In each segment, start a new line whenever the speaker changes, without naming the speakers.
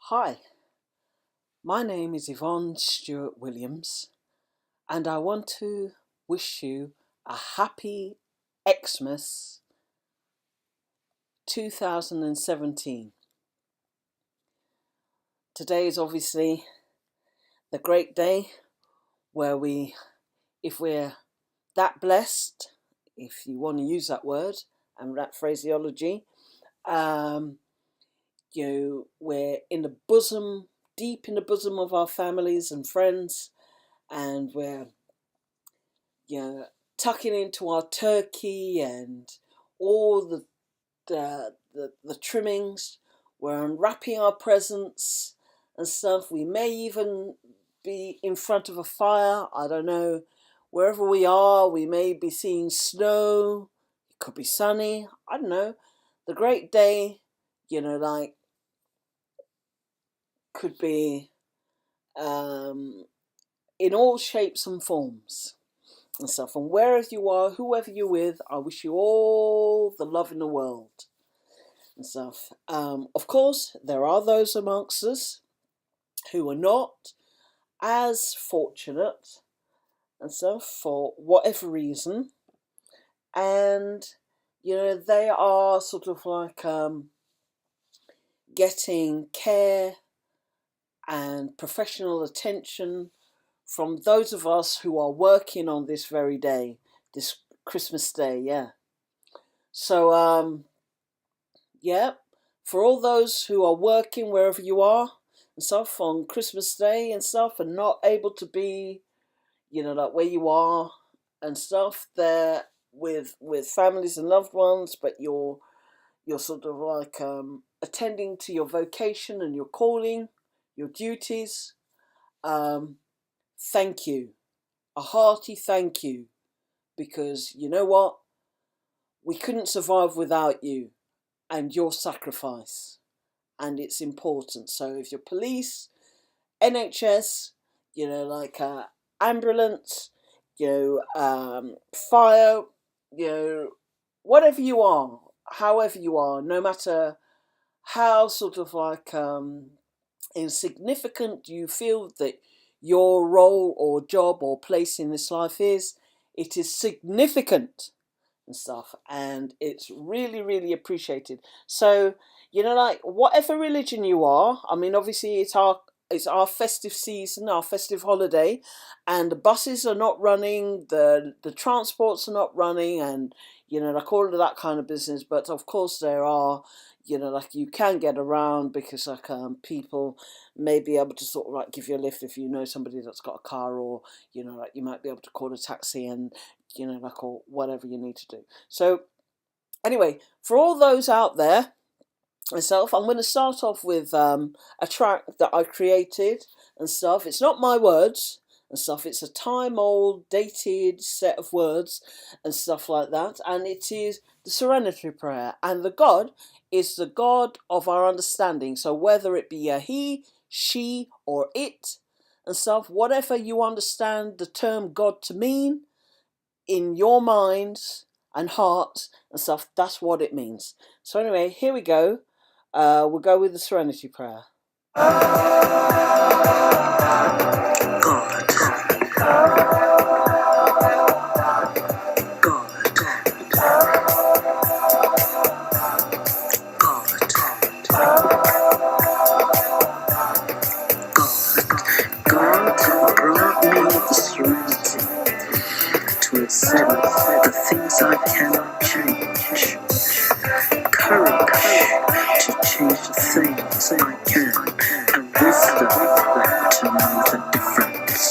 Hi, my name is Yvonne Stewart-Williams, and I want to wish you a happy Xmas 2017. Today is obviously the great day where if we're that blessed, if you want to use that word and that phraseology, um, we're in the bosom, deep in the bosom of our families and friends, and we're tucking into our turkey and all the trimmings. We're unwrapping our presents and stuff. We may even be in front of a fire. I don't know. Wherever we are, we may be seeing snow. It could be sunny. I don't know. The great day, could be in all shapes and forms and stuff. And wherever you are, whoever you're with, I wish you all the love in the world and stuff. Of course, there are those amongst us who are not as fortunate and stuff for whatever reason, and they are sort of like getting care and professional attention from those of us who are working on this very day, this Christmas Day, yeah. So, for all those who are working wherever you are and stuff on Christmas Day and stuff and not able to be, like where you are and stuff there with families and loved ones, but you're sort of like attending to your vocation and your calling, your duties. Thank you. A hearty thank you, because you know what? We couldn't survive without you and your sacrifice, and it's important. So if you're police, NHS, ambulance, fire, whatever you are, however you are, no matter how sort of like insignificant you feel that your role or job or place in this life is, it is significant and stuff, and it's really, really appreciated. So, like whatever religion you are, I mean, obviously it's our festive season, our festive holiday, and the buses are not running, the transports are not running, and like all of that kind of business. But of course there are, like you can get around, because like people may be able to sort of like give you a lift if you know somebody that's got a car, or like you might be able to call a taxi, and like, or whatever you need to do. So anyway, for all those out there myself, I'm going to start off with a track that I created and stuff. It's not my words and stuff. It's a time-old, dated set of words and stuff like that. And it is the Serenity Prayer. And the God is the God of our understanding. So whether it be a he, she, or it and stuff, whatever you understand the term God to mean in your minds and hearts and stuff, that's what it means. So anyway, here we go. We'll go with the Serenity Prayer.
Accept the things I cannot change. Courage to change the things I can, and wisdom to know the difference.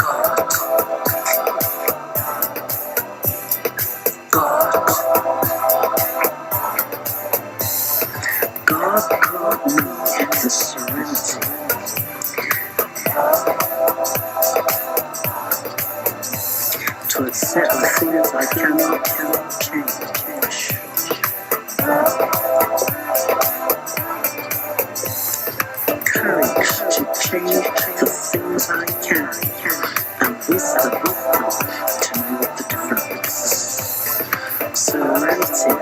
God accept the things I cannot change. Courage to change the things I can, and wisdom to know the difference. Serenity,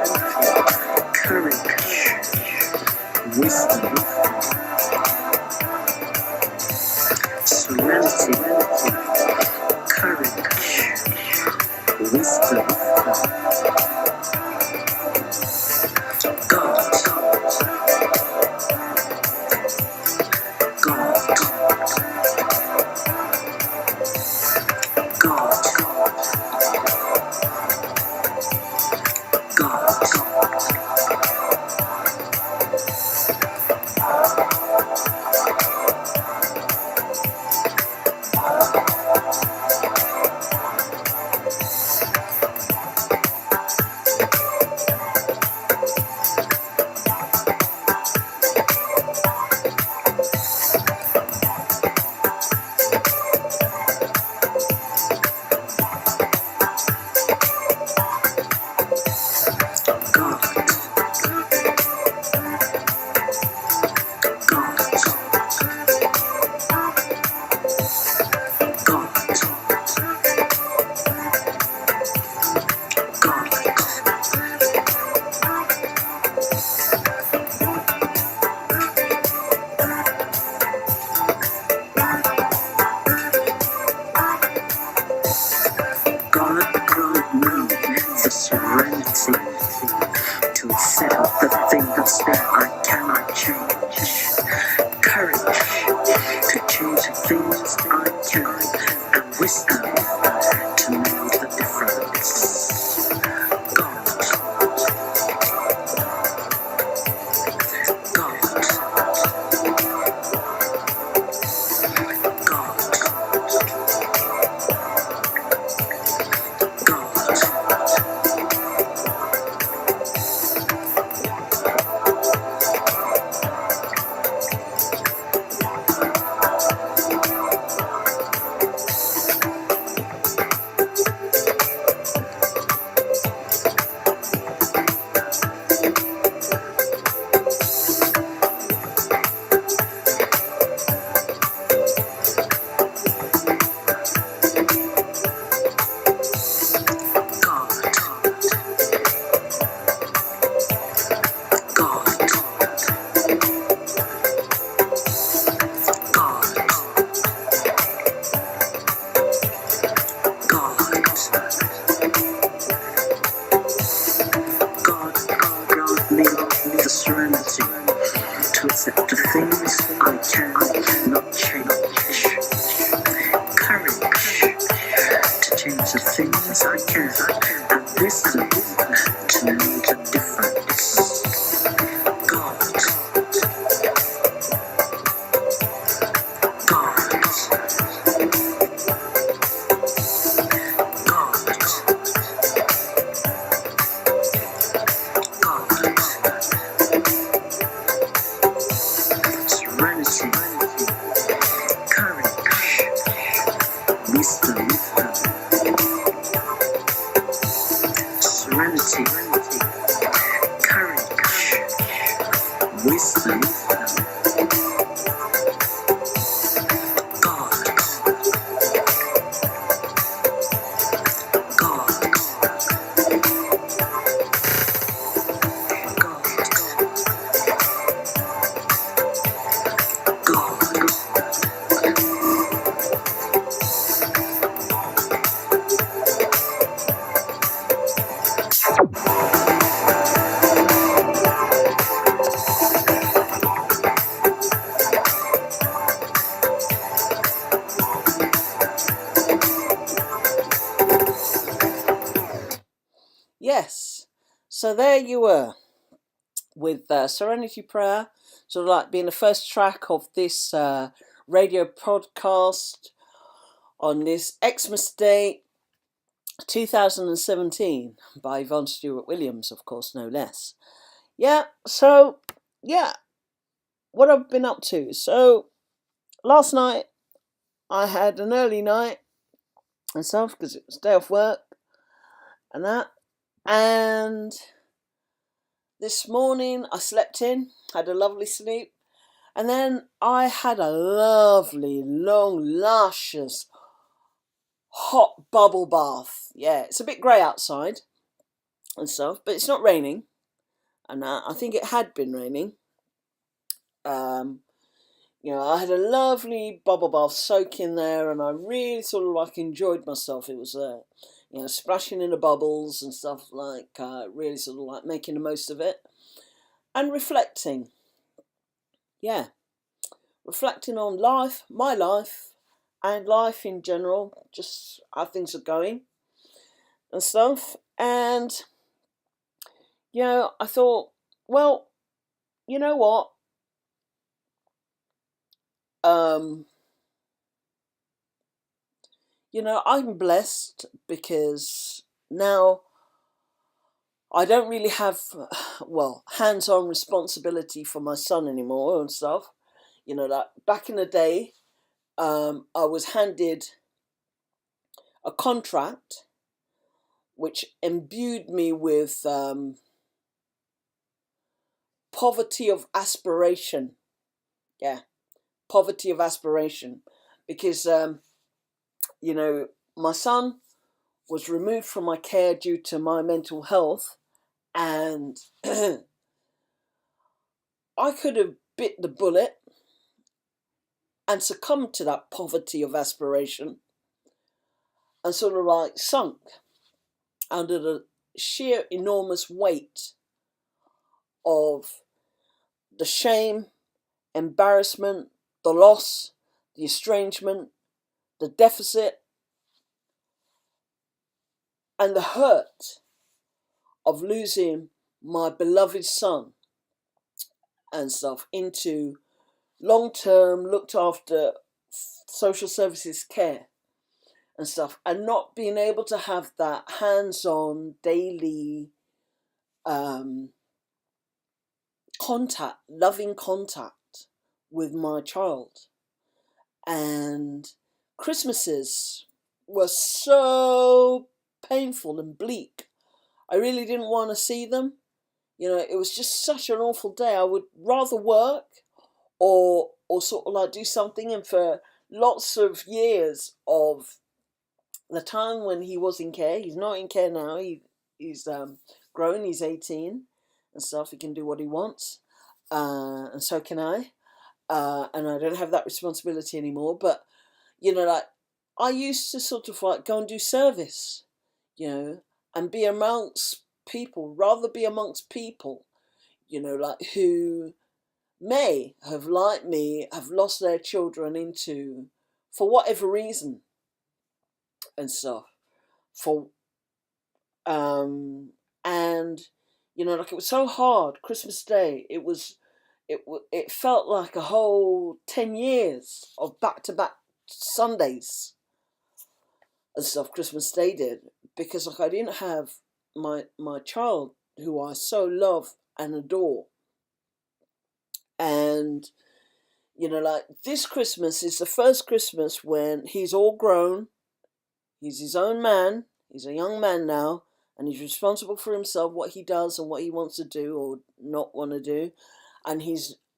courage, wisdom. Serenity, courage, wisdom. God, God, God, God, God grant me the serenity to accept the things that I cannot change. Courage to change the things I can, and wisdom to know the difference. God, God, God, God. Serenity to accept the things I cannot change. Courage to change the things I can, and wisdom to know the difference. God, God, God, serenity, courage, wisdom. Serenity, courage, wisdom. God, God, God,
Yes. So there you were with Serenity Prayer, sort of like being the first track of this radio podcast on this Xmas Day 2017 by Yvonne Stewart-Williams, of course, no less. Yeah, so, yeah, what I've been up to. So, last night I had an early night myself because it was a day off work. and that. And this morning I slept in, had a lovely sleep, and then I had a lovely, long, luscious, hot bubble bath. Yeah, it's a bit grey outside and stuff, but it's not raining, and I think it had been raining. I had a lovely bubble bath soak in there, and I really sort of like enjoyed myself. It was, splashing in the bubbles and stuff, like really sort of like making the most of it and reflecting. Yeah, reflecting on life, my life, and life in general, just how things are going and stuff. And I thought, well, you know what? I'm blessed because now I don't really have, hands-on responsibility for my son anymore and stuff. Like back in the day, I was handed a contract which imbued me with poverty of aspiration. Yeah, poverty of aspiration. Because, my son was removed from my care due to my mental health, and I could have bit the bullet and succumbed to that poverty of aspiration and sort of like sunk under the sheer enormous weight of the shame, embarrassment, the loss, the estrangement, the deficit, and the hurt of losing my beloved son and stuff into long-term looked after social services care and stuff, and not being able to have that hands-on daily loving contact with my child. And Christmases were so painful and bleak. I really didn't want to see them. It was just such an awful day. I would rather work or sort of like do something. And for lots of years of the time when he was in care, he's not in care now. He's grown. He's 18 and stuff. He can do what he wants, and so can I. And I don't have that responsibility anymore. But like I used to sort of like go and do service, and be amongst people, rather be amongst people, like who may have, like me, have lost their children into, for whatever reason and stuff, and like it was so hard. Christmas Day, it felt like a whole 10 years of back-to-back Sundays and stuff. Christmas Day did, because like I didn't have my child, who I so love and adore. And like this Christmas is the first Christmas when he's all grown. He's his own man. He's a young man now, and he's responsible for himself, what he does and what he wants to do or not want to do. And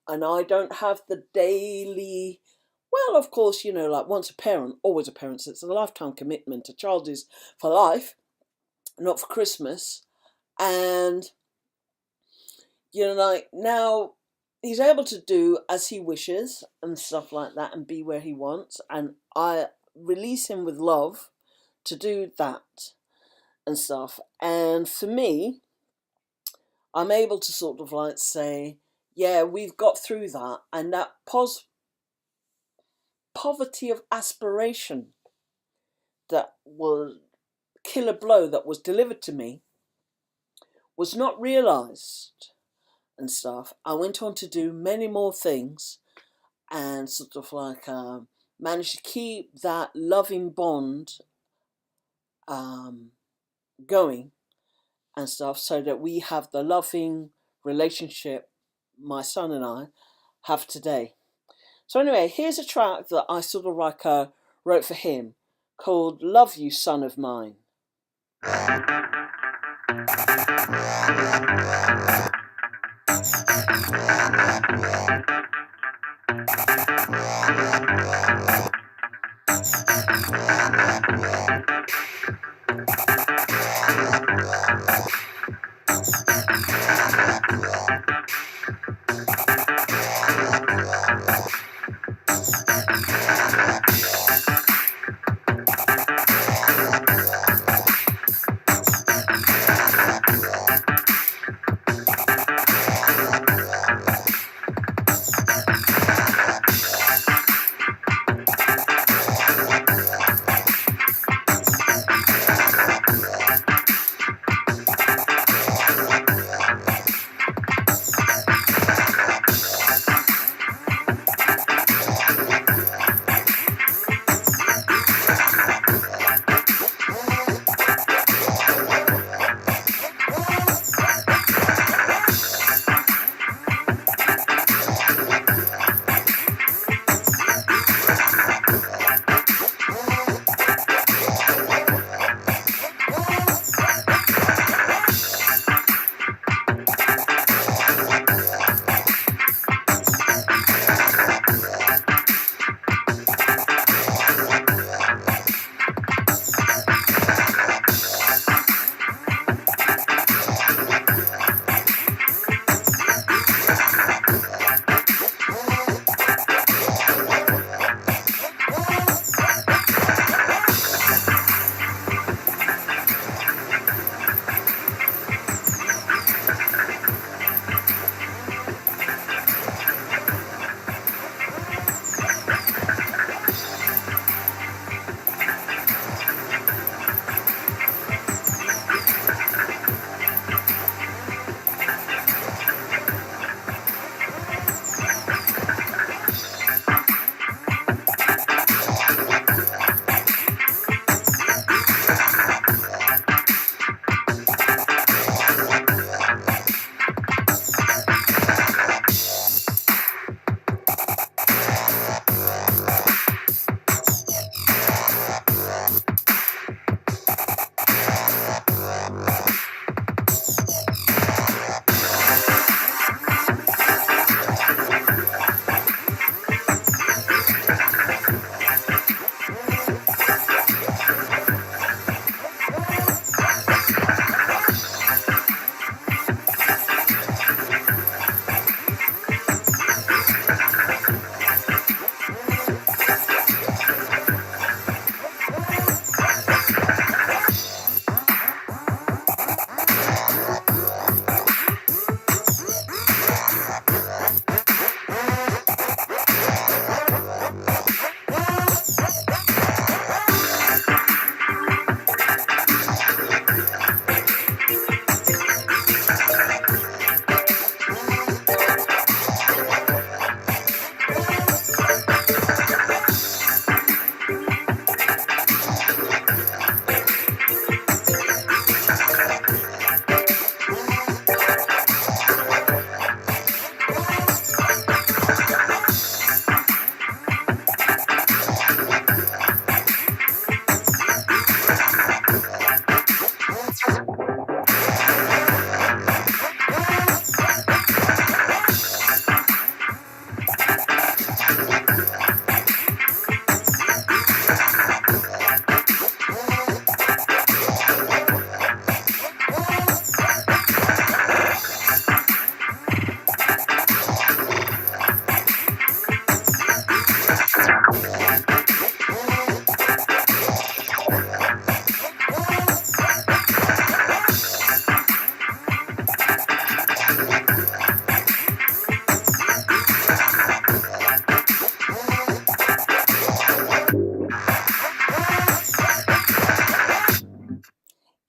I don't have the daily, well, of course, like once a parent, always a parent. So it's a lifetime commitment. A child is for life, not for Christmas. And, like now he's able to do as he wishes and stuff like that and be where he wants. And I release him with love to do that and stuff. And for me, I'm able to sort of like say, yeah, we've got through that. And that poverty of aspiration that was killer blow that was delivered to me was not realised and stuff. I went on to do many more things and sort of like managed to keep that loving bond going and stuff, so that we have the loving relationship my son and I have today. So anyway, here's a track that I sort of like wrote for him called Love You Son of Mine.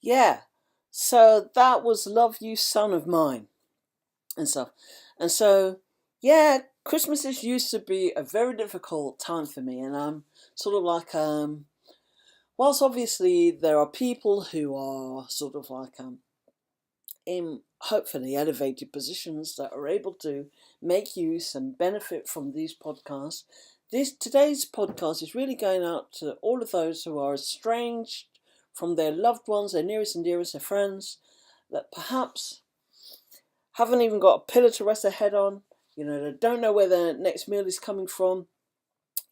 Yeah. So that was Love You Son of Mine and stuff. And so, yeah, Christmases used to be a very difficult time for me. And I'm sort of like, whilst obviously there are people who are sort of like, in hopefully elevated positions that are able to make use and benefit from these podcasts. Today's podcast is really going out to all of those who are estranged from their loved ones, their nearest and dearest, their friends, that perhaps haven't even got a pillar to rest their head on. You know, they don't know where their next meal is coming from.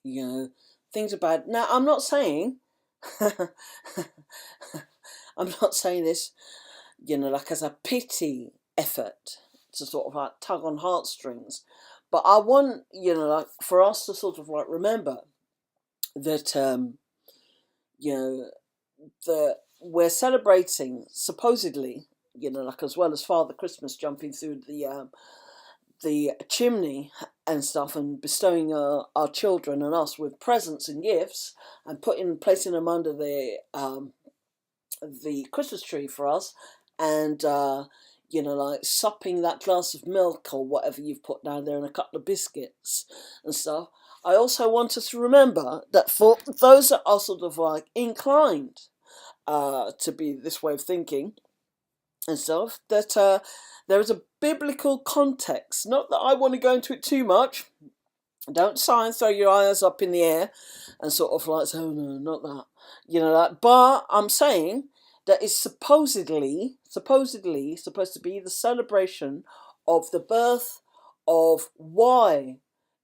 You know, things are bad. Now, I'm not saying, I'm not saying this, you know, like as a pity effort to sort of like tug on heartstrings, but I want, you know, like for us to sort of like remember that, you know, that we're celebrating supposedly, you know, like as well as Father Christmas jumping through the chimney and stuff and bestowing our children and us with presents and gifts and placing them under the Christmas tree for us, and you know, like supping that glass of milk or whatever you've put down there and a couple of biscuits and stuff. I also want us to remember that for those that are sort of like inclined to be this way of thinking and stuff, that there is a biblical context. Not that I want to go into it too much. Don't sigh and throw your eyes up in the air and sort of like, oh no, not that. You know, that. But I'm saying that it's supposedly supposed to be the celebration of the birth of why,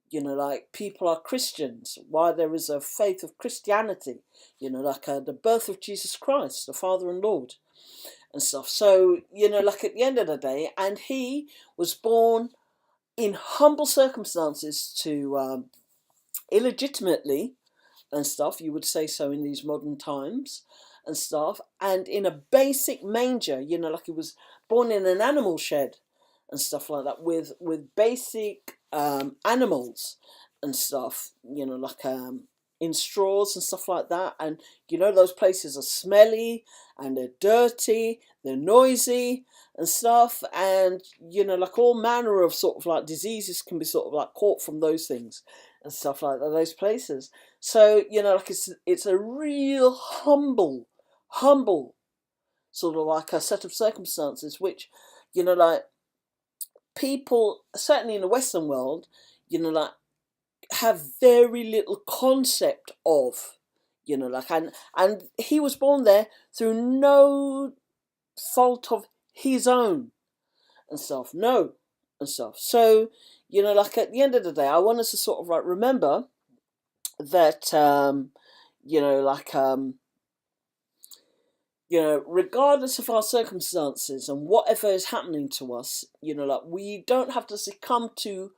you know, like people are Christians, why there is a faith of Christianity, you know, like the birth of Jesus Christ, the Father and Lord and stuff. So, you know, like at the end of the day, and he was born in humble circumstances to illegitimately and stuff, you would say so in these modern times and stuff, and in a basic manger, you know, like he was born in an animal shed and stuff like that with basic animals and stuff, you know, like in straws and stuff like that. And you know, those places are smelly and they're dirty, they're noisy and stuff, and you know, like all manner of sort of like diseases can be sort of like caught from those things and stuff like that, those places. So, you know, like it's a real humble sort of like a set of circumstances which, you know, like people certainly in the Western world, you know, like have very little concept of, you know, like, and he was born there through no fault of his own and stuff, no and stuff. So, you know, like at the end of the day, I want us to sort of like remember that, you know, like, you know, regardless of our circumstances and whatever is happening to us, you know, like we don't have to succumb to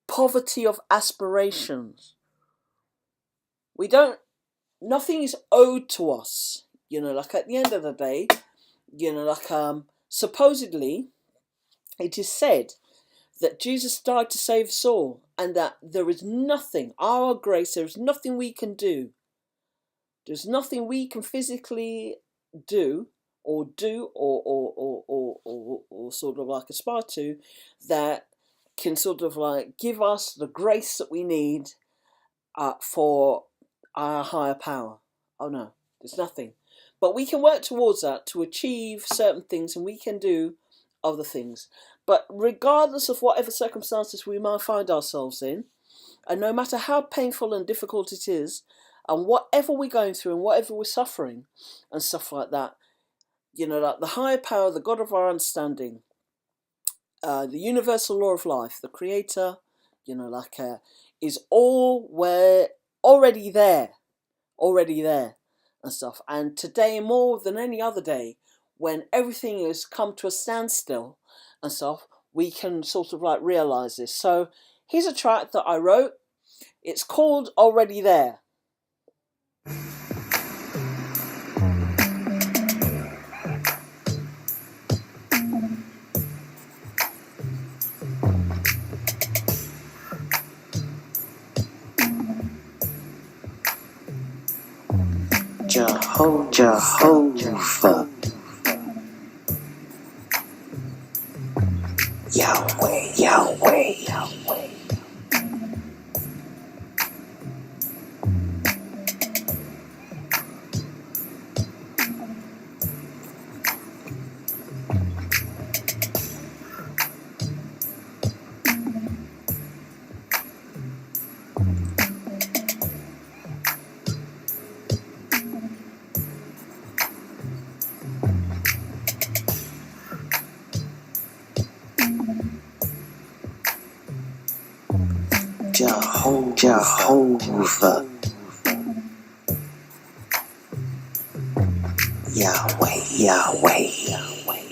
poverty of aspirations. We don't, nothing is owed to us, you know, like at the end of the day, you know, like supposedly it is said that Jesus died to save us all, and that there is nothing, our grace, there is nothing we can do. There's nothing we can physically do or sort of like aspire to that can sort of like give us the grace that we need for our higher power. Oh no, there's nothing. But we can work towards that to achieve certain things, and we can do other things. But regardless of whatever circumstances we might find ourselves in, and no matter how painful and difficult it is, and whatever we're going through and whatever we're suffering and stuff like that, you know, like the higher power, the God of our understanding, the universal law of life, the creator, you know, like is already there and stuff. And today, more than any other day, when everything has come to a standstill and stuff, we can sort of like realize this. So here's a track that I wrote. It's called Already There.
Jehovah, Yahweh, Yahweh, Yahweh. Jehovah, Yahweh, Yahweh, Yahweh.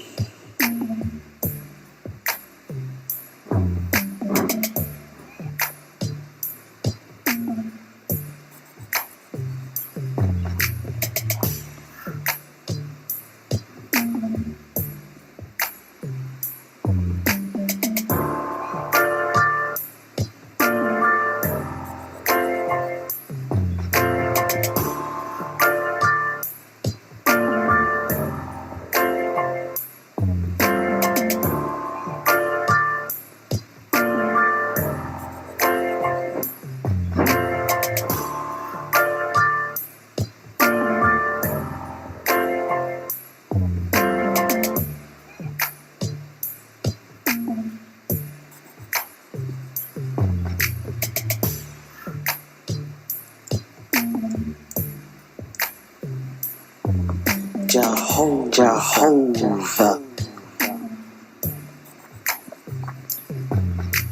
Jehovah,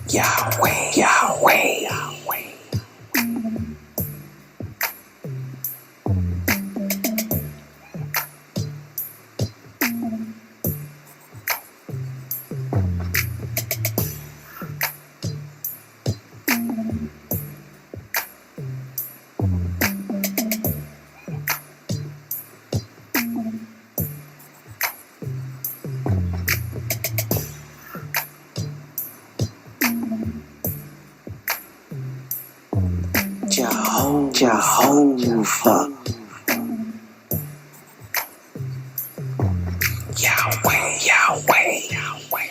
Yahweh, Yahweh, Yahweh. Jehovah, Yahweh, Yahweh, Yahweh.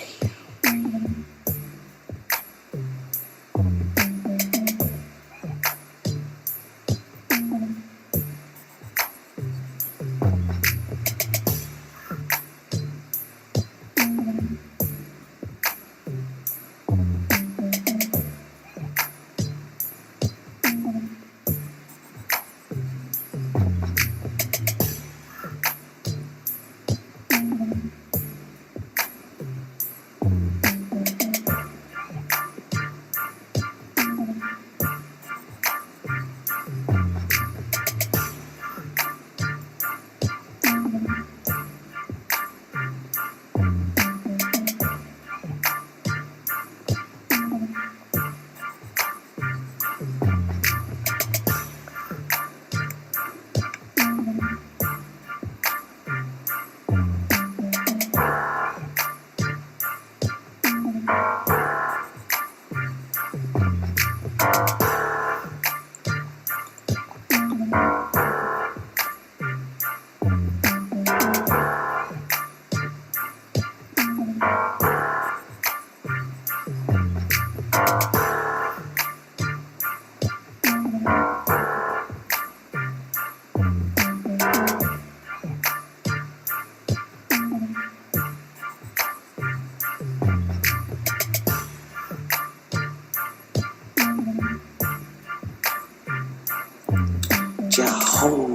Jehovah,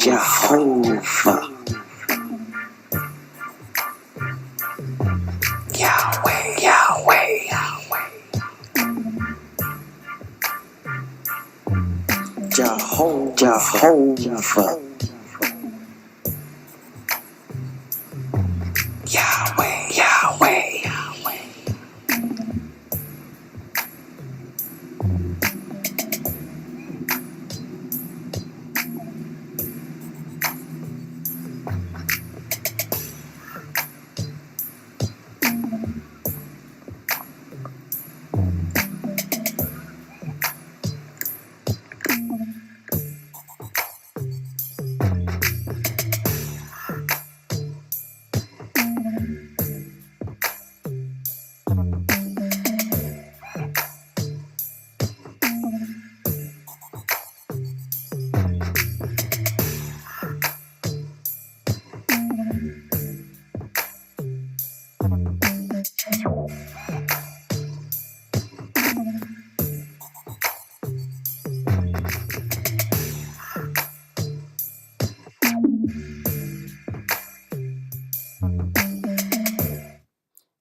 Yahweh, Yahweh, Yahweh. Jehovah, Yahweh, Yahweh, Yahweh.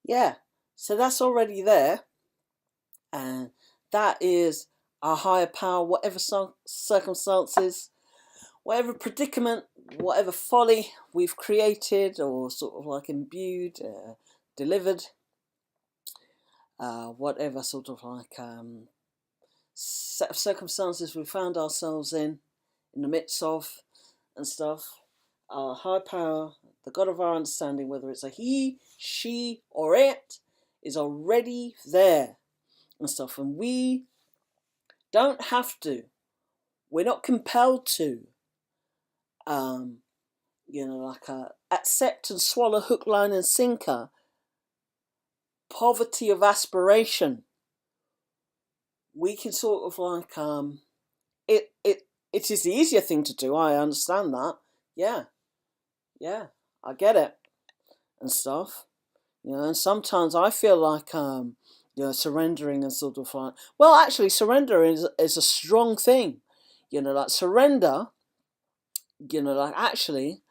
Yeah, so that's already there, and that is our higher power, whatever circumstances, whatever predicament, whatever folly we've created or sort of like imbued, delivered, whatever sort of like set of circumstances we found ourselves in the midst of and stuff, our high power, the God of our understanding, whether it's a he, she, or it, is already there and stuff. And we don't have to, we're not compelled to, accept and swallow hook, line, and sinker poverty of aspiration. We can sort of like it is the easier thing to do. I understand that. Yeah, I get it and stuff. And sometimes I feel like surrendering and sort of like, well, actually, surrender is a strong thing. Like surrender. Like actually,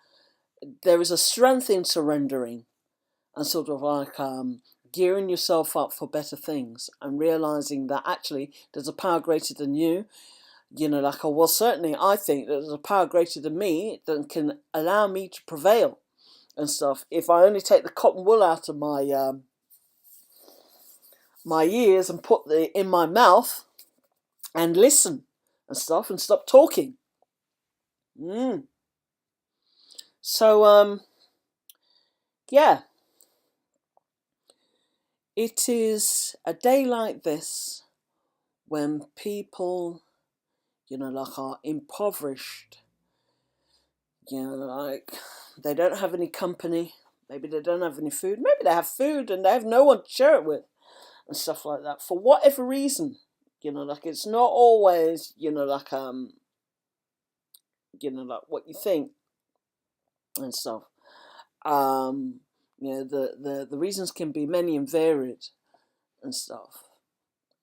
there is a strength in surrendering and sort of like gearing yourself up for better things and realizing that actually there's a power greater than you. Well, certainly I think that there's a power greater than me that can allow me to prevail and stuff. If I only take the cotton wool out of my my ears and put it in my mouth and listen and stuff and stop talking. So, yeah. It is a day like this when people, like are impoverished, like they don't have any company, maybe they don't have any food, maybe they have food and they have no one to share it with and stuff like that, for whatever reason, like it's not always, like what you think and stuff. The reasons can be many and varied and stuff.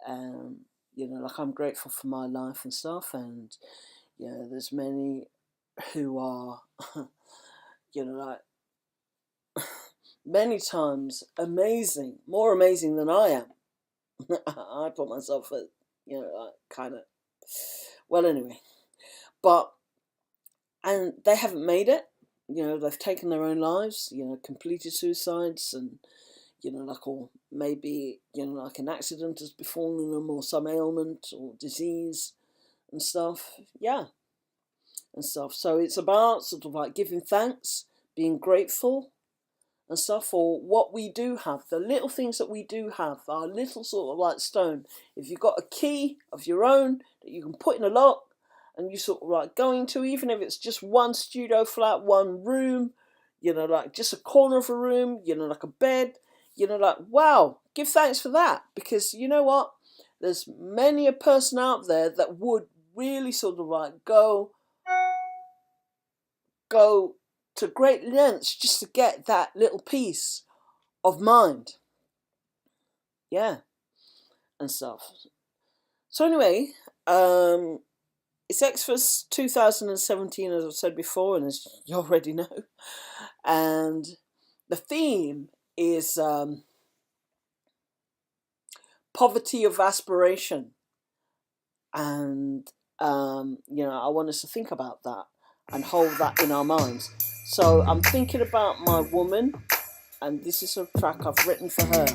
Like I'm grateful for my life and stuff, and there's many who are, like many times amazing, more amazing than I am. I put myself at, like kind of, well, anyway, and they haven't made it. They've taken their own lives, completed suicides and, like, or maybe, like an accident has befallen them or some ailment or disease and stuff. Yeah. And stuff. So it's about sort of like giving thanks, being grateful and stuff for what we do have, the little things that we do have, our little sort of like stone. If you've got a key of your own that you can put in a lock, and you sort of like go into, even if it's just one studio flat, one room, like just a corner of a room, like a bed, like, wow, give thanks for that. Because you know what? There's many a person out there that would really sort of like go to great lengths just to get that little peace of mind. Yeah. And stuff. So anyway, it's X-MAS 2017, as I've said before, and as you already know. And the theme is poverty of aspiration. And, I want us to think about that and hold that in our minds. So I'm thinking about my woman, and this is a track I've written for her.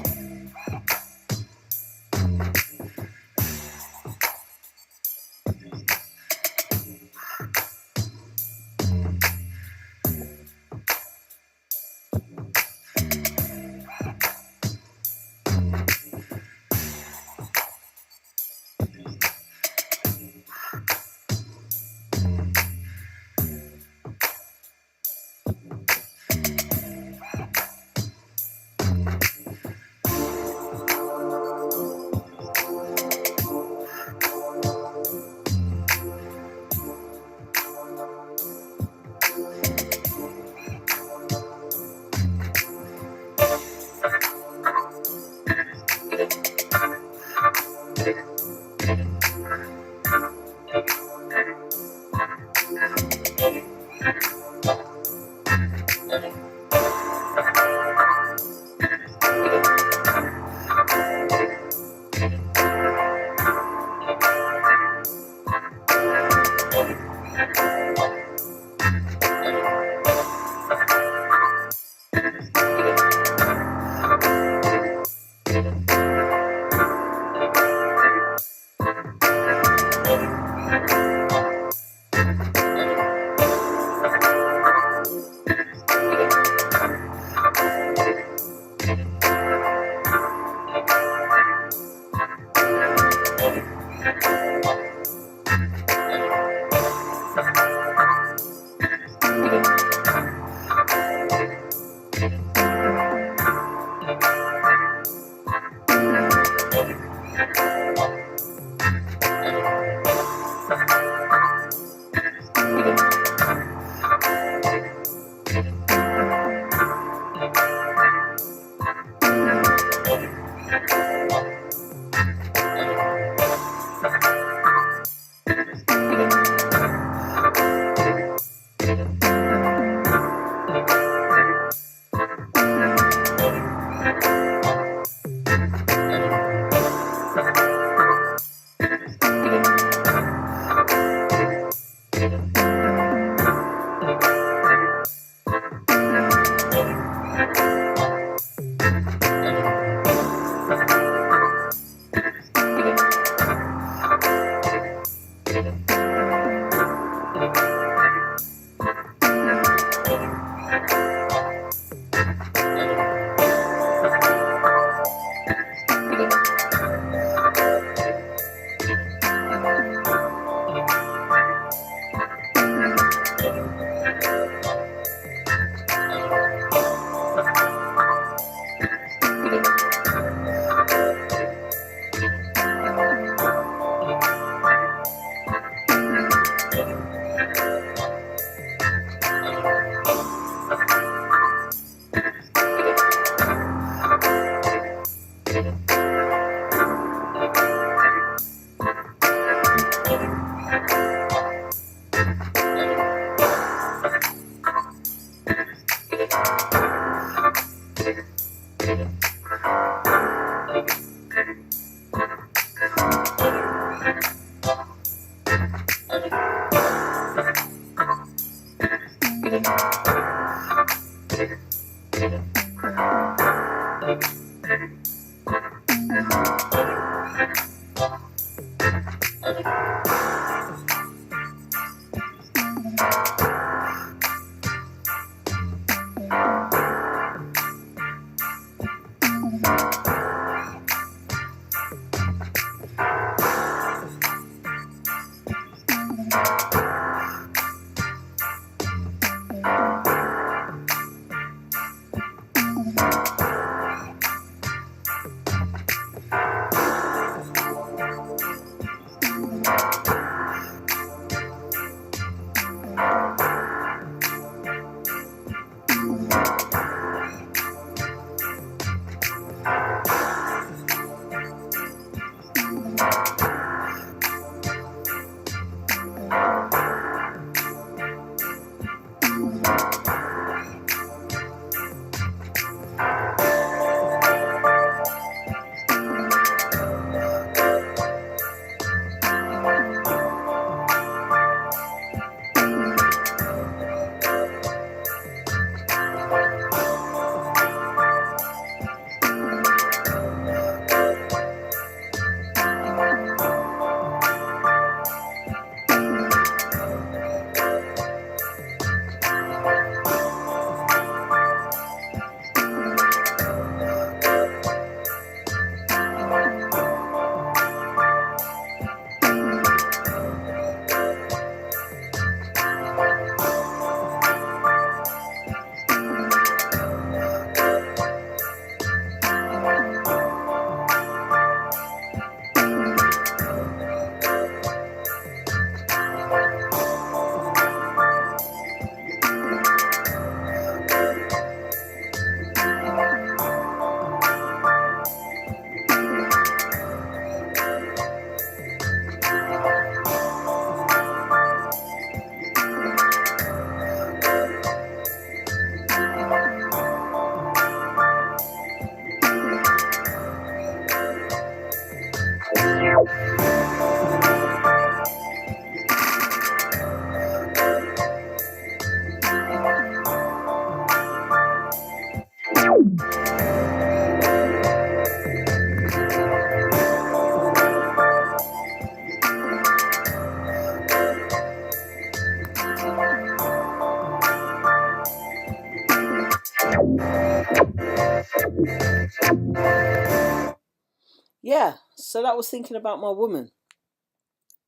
So that was thinking about my woman.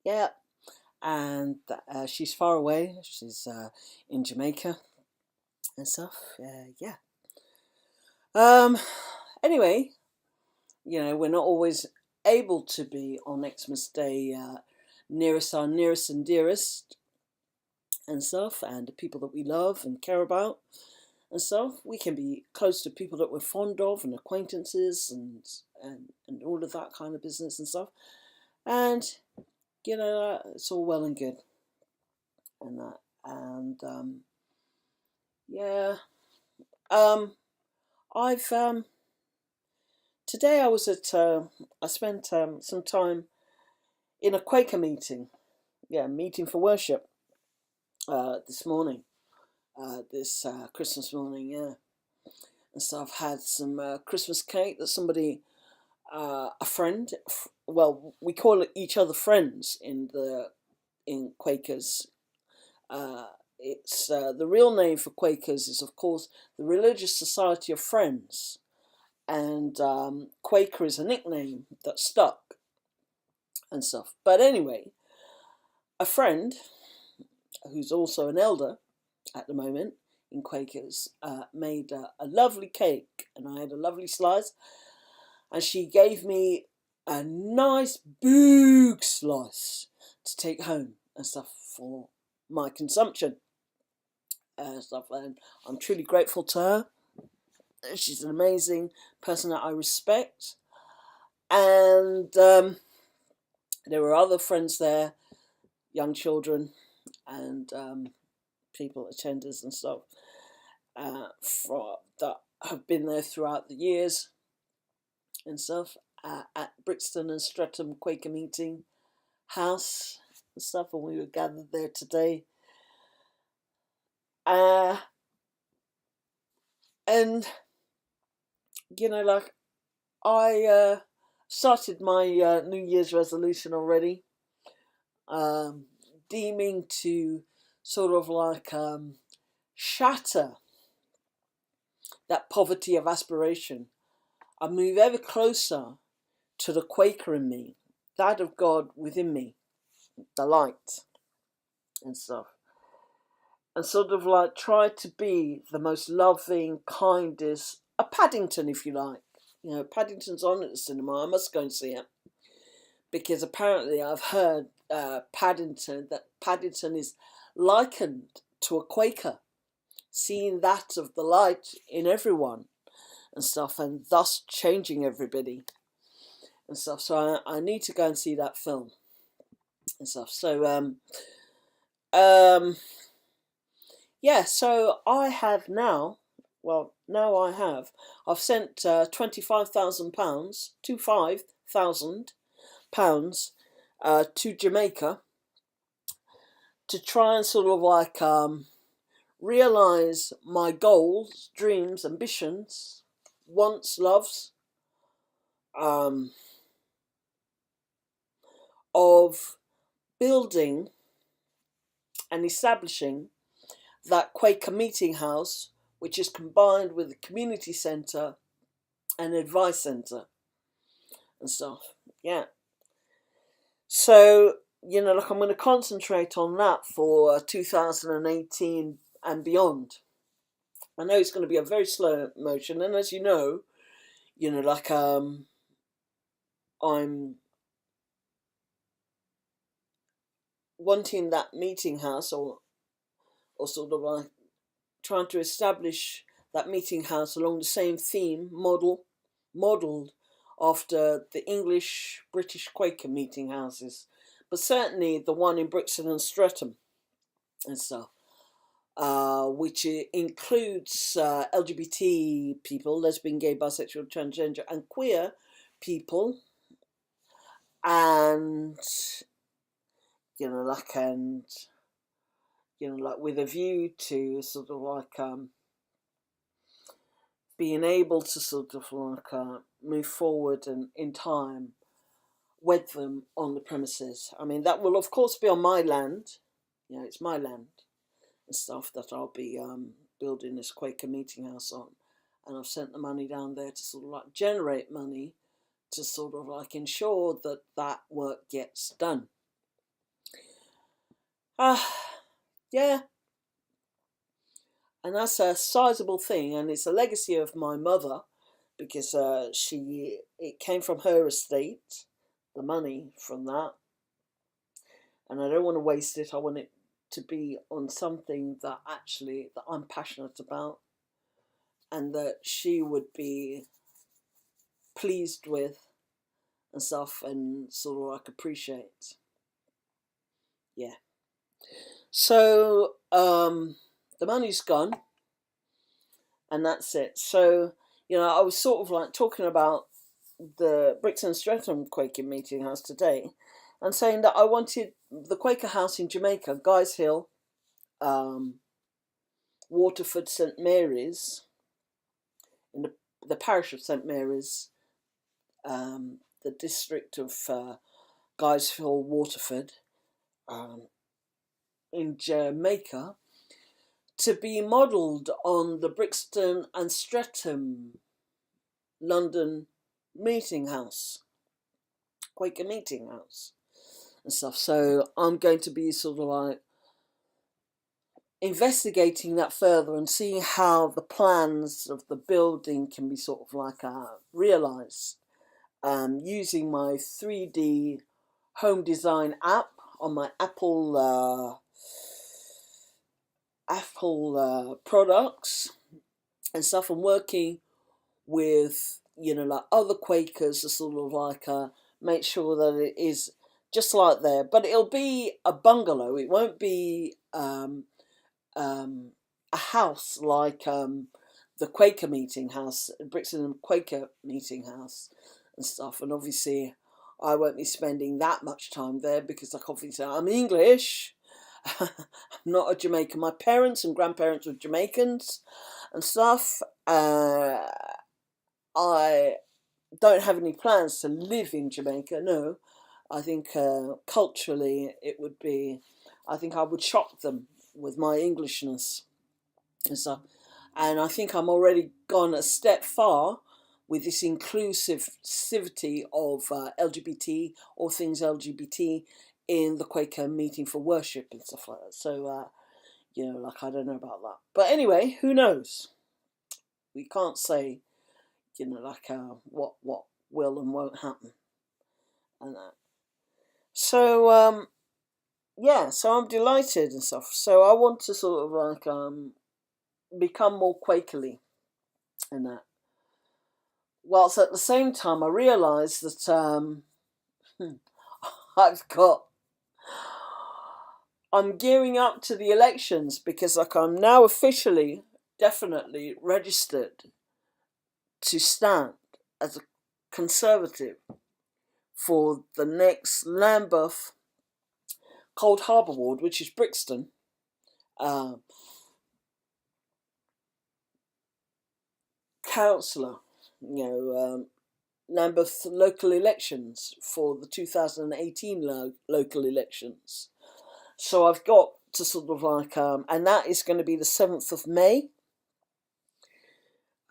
Yeah. And she's far away. She's in Jamaica and stuff. Yeah. Anyway, we're not always able to be on Xmas Day nearest our nearest and dearest and stuff, and the people that we love and care about and stuff. We can be close to people that we're fond of and acquaintances and all of that kind of business and stuff. And it's all well and good and that. And yeah. I've today I spent some time in a Quaker meeting, meeting for worship this morning, this Christmas morning, and so I've had some Christmas cake that somebody, a friend, well, we call each other friends in Quakers. It's the real name for Quakers is, of course, the Religious Society of Friends, and Quaker is a nickname that stuck and stuff. But anyway, a friend who's also an elder at the moment in Quakers made a lovely cake, and I had a lovely slice, and she gave me a nice big slice to take home and stuff for my consumption and stuff, and I'm truly grateful to her. She's an amazing person that I respect, and there were other friends there, young children and people, attenders and stuff, that have been there throughout the years and stuff, at Brixton and Streatham Quaker Meeting House and stuff, and we were gathered there today. And I started my New Year's resolution already, deeming to sort of shatter that poverty of aspiration. I move ever closer to the Quaker in me, that of God within me, the light and stuff. And sort of try to be the most loving, kindest, a Paddington, if you like. Paddington's on at the cinema. I must go and see it. Because apparently I've heard that Paddington is likened to a Quaker, seeing that of the light in everyone and stuff, and thus changing everybody and stuff. So I need to go and see that film and stuff. So so I have now. Well, now I've sent £25,000, £25,000 to Jamaica to try and sort of realise my goals, dreams, ambitions, wants, loves, of building and establishing that Quaker meeting house, which is combined with a community centre and advice centre and stuff. Yeah. So, I'm going to concentrate on that for 2018 and beyond. I know it's going to be a very slow motion, and as you know, I'm wanting that meeting house, or sort of trying to establish that meeting house along the same theme, modelled after the English British Quaker meeting houses, but certainly the one in Brixton and Streatham and stuff, which includes LGBT people, lesbian, gay, bisexual, transgender, and queer people, and with a view to sort of being able to sort of move forward and in time wed them on the premises. I mean, that will of course be on my land. It's my land and stuff that I'll be building this Quaker meeting house on, and I've sent the money down there to sort of generate money to sort of like ensure that that work gets done. Yeah, and that's a sizable thing, and it's a legacy of my mother, because it came from her estate, the money from that, and I don't want to waste it. I want it to be on something that I'm passionate about, and that she would be pleased with and stuff, and sort of like appreciate. Yeah. So the money's gone, and that's it. So, I was sort of like talking about the Brixton Streatham Quaker Meeting House today, and saying that I wanted the Quaker House in Jamaica, Guys Hill, Waterford St Mary's, in the parish of St Mary's, the district of Guys Hill, Waterford, in Jamaica, to be modelled on the Brixton and Streatham London meeting house, Quaker meeting house and stuff. So I'm going to be sort of like investigating that further and seeing how the plans of the building can be sort of like realised, using my 3D home design app on my Apple products and stuff, and working with like other Quakers to sort of like make sure that it is just like there, but it'll be a bungalow. It won't be a house like the Quaker meeting house, Brixton Quaker meeting house and stuff. And obviously I won't be spending that much time there, because like obviously I'm English. I'm not a Jamaican. My parents and grandparents were Jamaicans and stuff. I don't have any plans to live in Jamaica, no. I think culturally it would be, I think I would shock them with my Englishness and stuff. And I think I'm already gone a step far with this inclusivity of LGBT, all things LGBT, in the Quaker meeting for worship and stuff like that. So, like, I don't know about that. But anyway, who knows? We can't say, like, what will and won't happen. And that. So, yeah, so I'm delighted and stuff. So I want to sort of like become more Quakerly and that. Whilst at the same time I realise that I'm gearing up to the elections, because like I'm now officially, definitely registered to stand as a Conservative for the next Lambeth Cold Harbour ward, which is Brixton. Councillor, Lambeth local elections for the 2018 local elections. So I've got to sort of like, and that is going to be the 7th of May.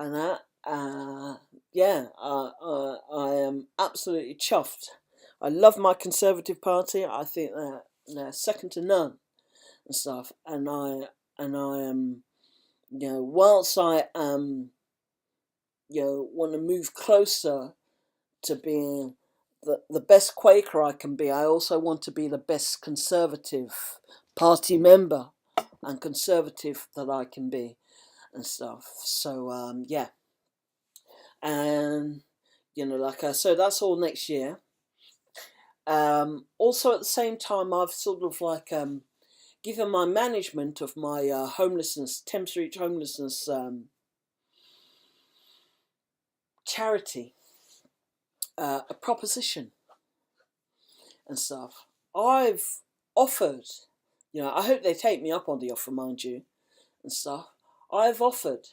And that, I am absolutely chuffed. I love my Conservative Party. I think that they're second to none and stuff. And I am, whilst I am, want to move closer to being the best Quaker I can be, I also want to be the best Conservative Party member and Conservative that I can be and stuff. So, yeah. And, so that's all next year. Also at the same time, I've sort of like given my management of my homelessness, Thames Reach homelessness charity a proposition and stuff. I've offered, I hope they take me up on the offer, mind you, and stuff. I've offered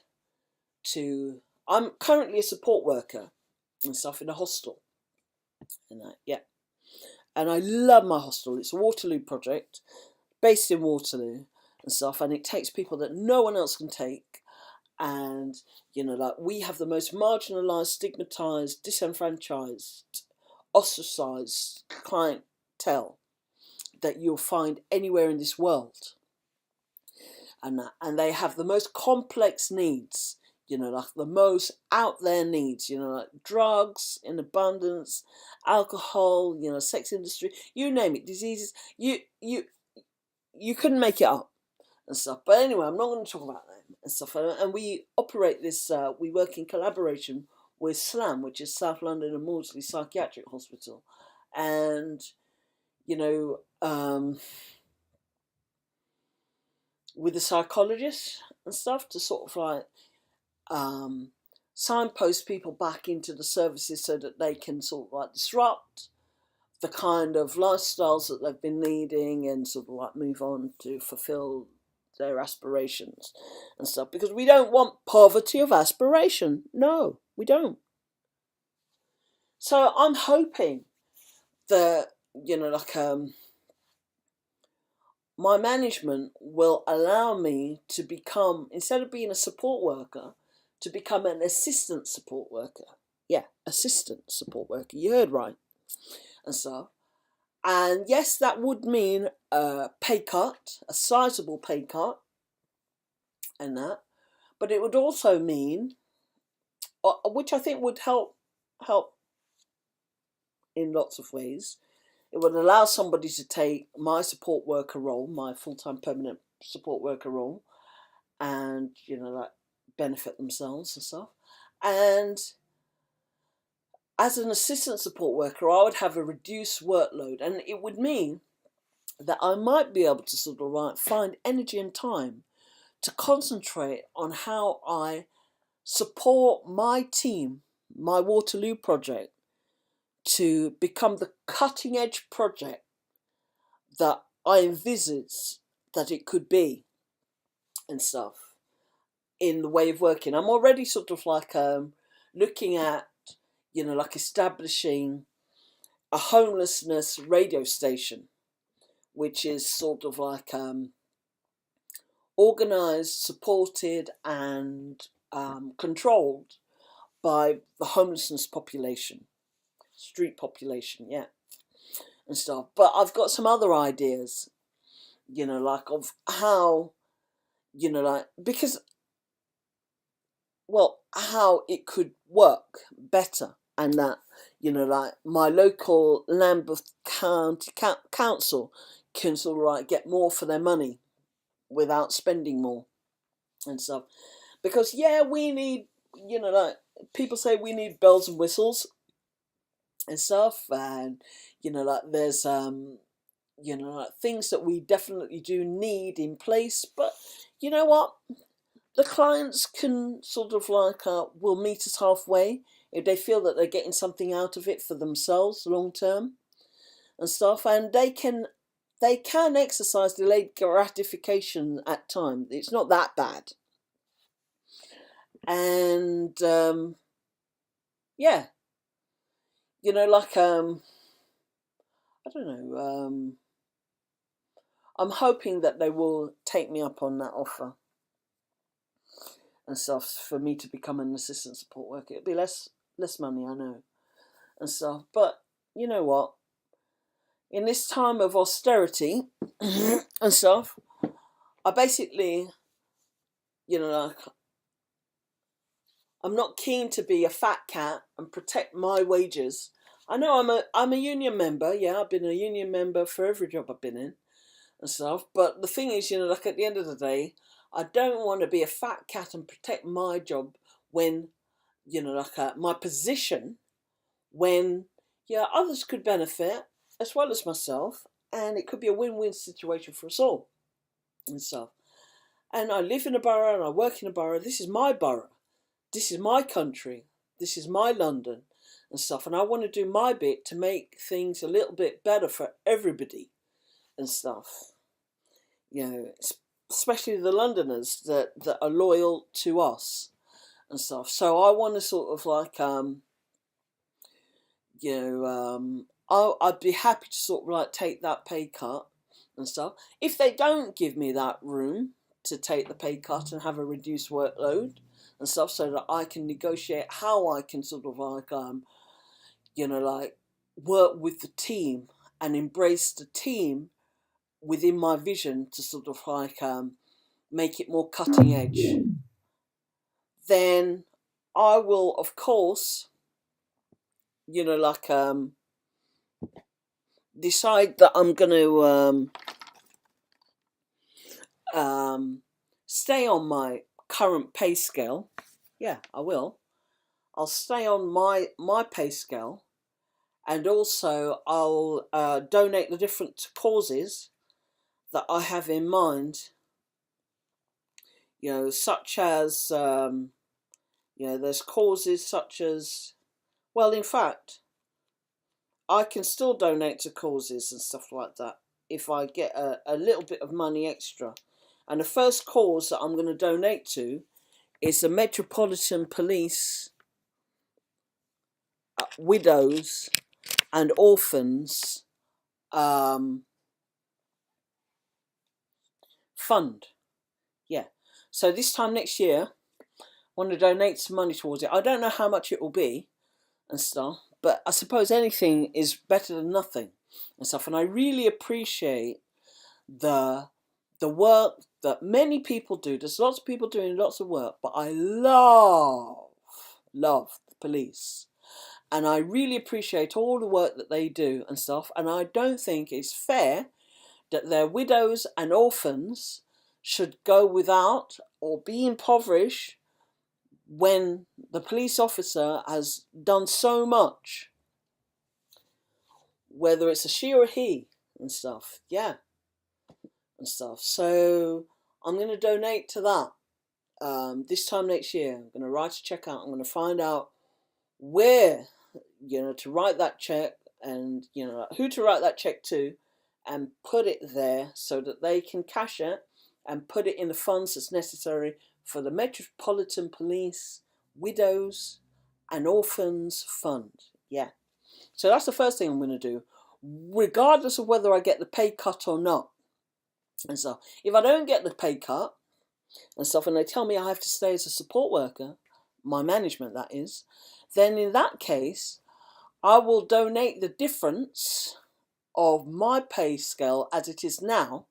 to, I'm currently a support worker and stuff in a hostel. And and I love my hostel. It's a Waterloo project based in Waterloo and stuff, and it takes people that no one else can take. And, like, we have the most marginalised, stigmatised, disenfranchised, ostracised clientele that you'll find anywhere in this world. And they have the most complex needs, like the most out there needs, like drugs in abundance, alcohol, sex industry, you name it, diseases, you couldn't make it up and stuff. But anyway, I'm not going to talk about them and stuff. And we operate this, we work in collaboration with SLAM, which is South London and Maudsley Psychiatric Hospital. And, with the psychologists and stuff to sort of like signpost people back into the services so that they can sort of like disrupt the kind of lifestyles that they've been leading and sort of like move on to fulfill their aspirations and stuff, because we don't want poverty of aspiration. No, we don't. So I'm hoping that, my management will allow me to become, instead of being a support worker, to become an assistant support worker. Yeah, assistant support worker. You heard right. And so, and yes, that would mean a pay cut, a sizable pay cut, and that. But it would also mean, which I think would help in lots of ways. It would allow somebody to take my support worker role, my full-time permanent support worker role, and, like, benefit themselves and stuff. And as an assistant support worker, I would have a reduced workload, and it would mean that I might be able to sort of like find energy and time to concentrate on how I support my team, my Waterloo project, to become the cutting edge project that I envisage that it could be and stuff in the way of working. I'm already sort of like looking at, like establishing a homelessness radio station, which is sort of like organised, supported and controlled by the homelessness population. Street population, yeah, and stuff. But I've got some other ideas, like of how, like, because, well, how it could work better, and that, like my local Lambeth County Council can sort of like get more for their money without spending more and stuff. Because yeah, we need, like people say we need bells and whistles and stuff, and like there's like things that we definitely do need in place, but you know what, the clients can sort of like will meet us halfway if they feel that they're getting something out of it for themselves long term and stuff, and they can exercise delayed gratification at times. It's not that bad, and yeah, like I don't know, I'm hoping that they will take me up on that offer and stuff for me to become an assistant support worker. It'll be less money, I know, and stuff, but you know what, in this time of austerity and stuff, I basically, like, I'm not keen to be a fat cat and protect my wages. I know I'm a union member. Yeah, I've been a union member for every job I've been in and stuff. But the thing is, like at the end of the day, I don't want to be a fat cat and protect my job when, like my position, when others could benefit as well as myself, and it could be a win-win situation for us all and stuff. And I live in a borough and I work in a borough. This is my borough. This is my country. This is my London and stuff. And I want to do my bit to make things a little bit better for everybody and stuff. Especially the Londoners that are loyal to us and stuff. So I want to sort of like, I'd be happy to sort of like take that pay cut and stuff. If they don't give me that room to take the pay cut and have a reduced workload and stuff, so that I can negotiate how I can sort of like like work with the team and embrace the team within my vision to sort of like make it more cutting edge. Then I will, of course, decide that I'm going to stay on my current pay scale. Yeah, I will. I'll stay on my pay scale, and also I'll donate the different causes that I have in mind. Such as there's causes such as, well, in fact, I can still donate to causes and stuff like that if I get a little bit of money extra. And the first cause that I'm going to donate to is the Metropolitan Police Widows and Orphans Fund. Yeah. So this time next year, I want to donate some money towards it. I don't know how much it will be and stuff, but I suppose anything is better than nothing and stuff. And I really appreciate the work that many people do. There's lots of people doing lots of work, but I love the police. And I really appreciate all the work that they do and stuff. And I don't think it's fair that their widows and orphans should go without or be impoverished when the police officer has done so much, whether it's a she or a he and stuff. Yeah, and stuff. So I'm going to donate to that this time next year. I'm going to write a check out. I'm going to find out where to write that check, and who to write that check to, and put it there so that they can cash it and put it in the funds that's necessary for the Metropolitan Police Widows and Orphans Fund. Yeah. So that's the first thing I'm going to do, regardless of whether I get the pay cut or not. And so if I don't get the pay cut and stuff, and they tell me I have to stay as a support worker, my management that is, then in that case, I will donate the difference of my pay scale as it is now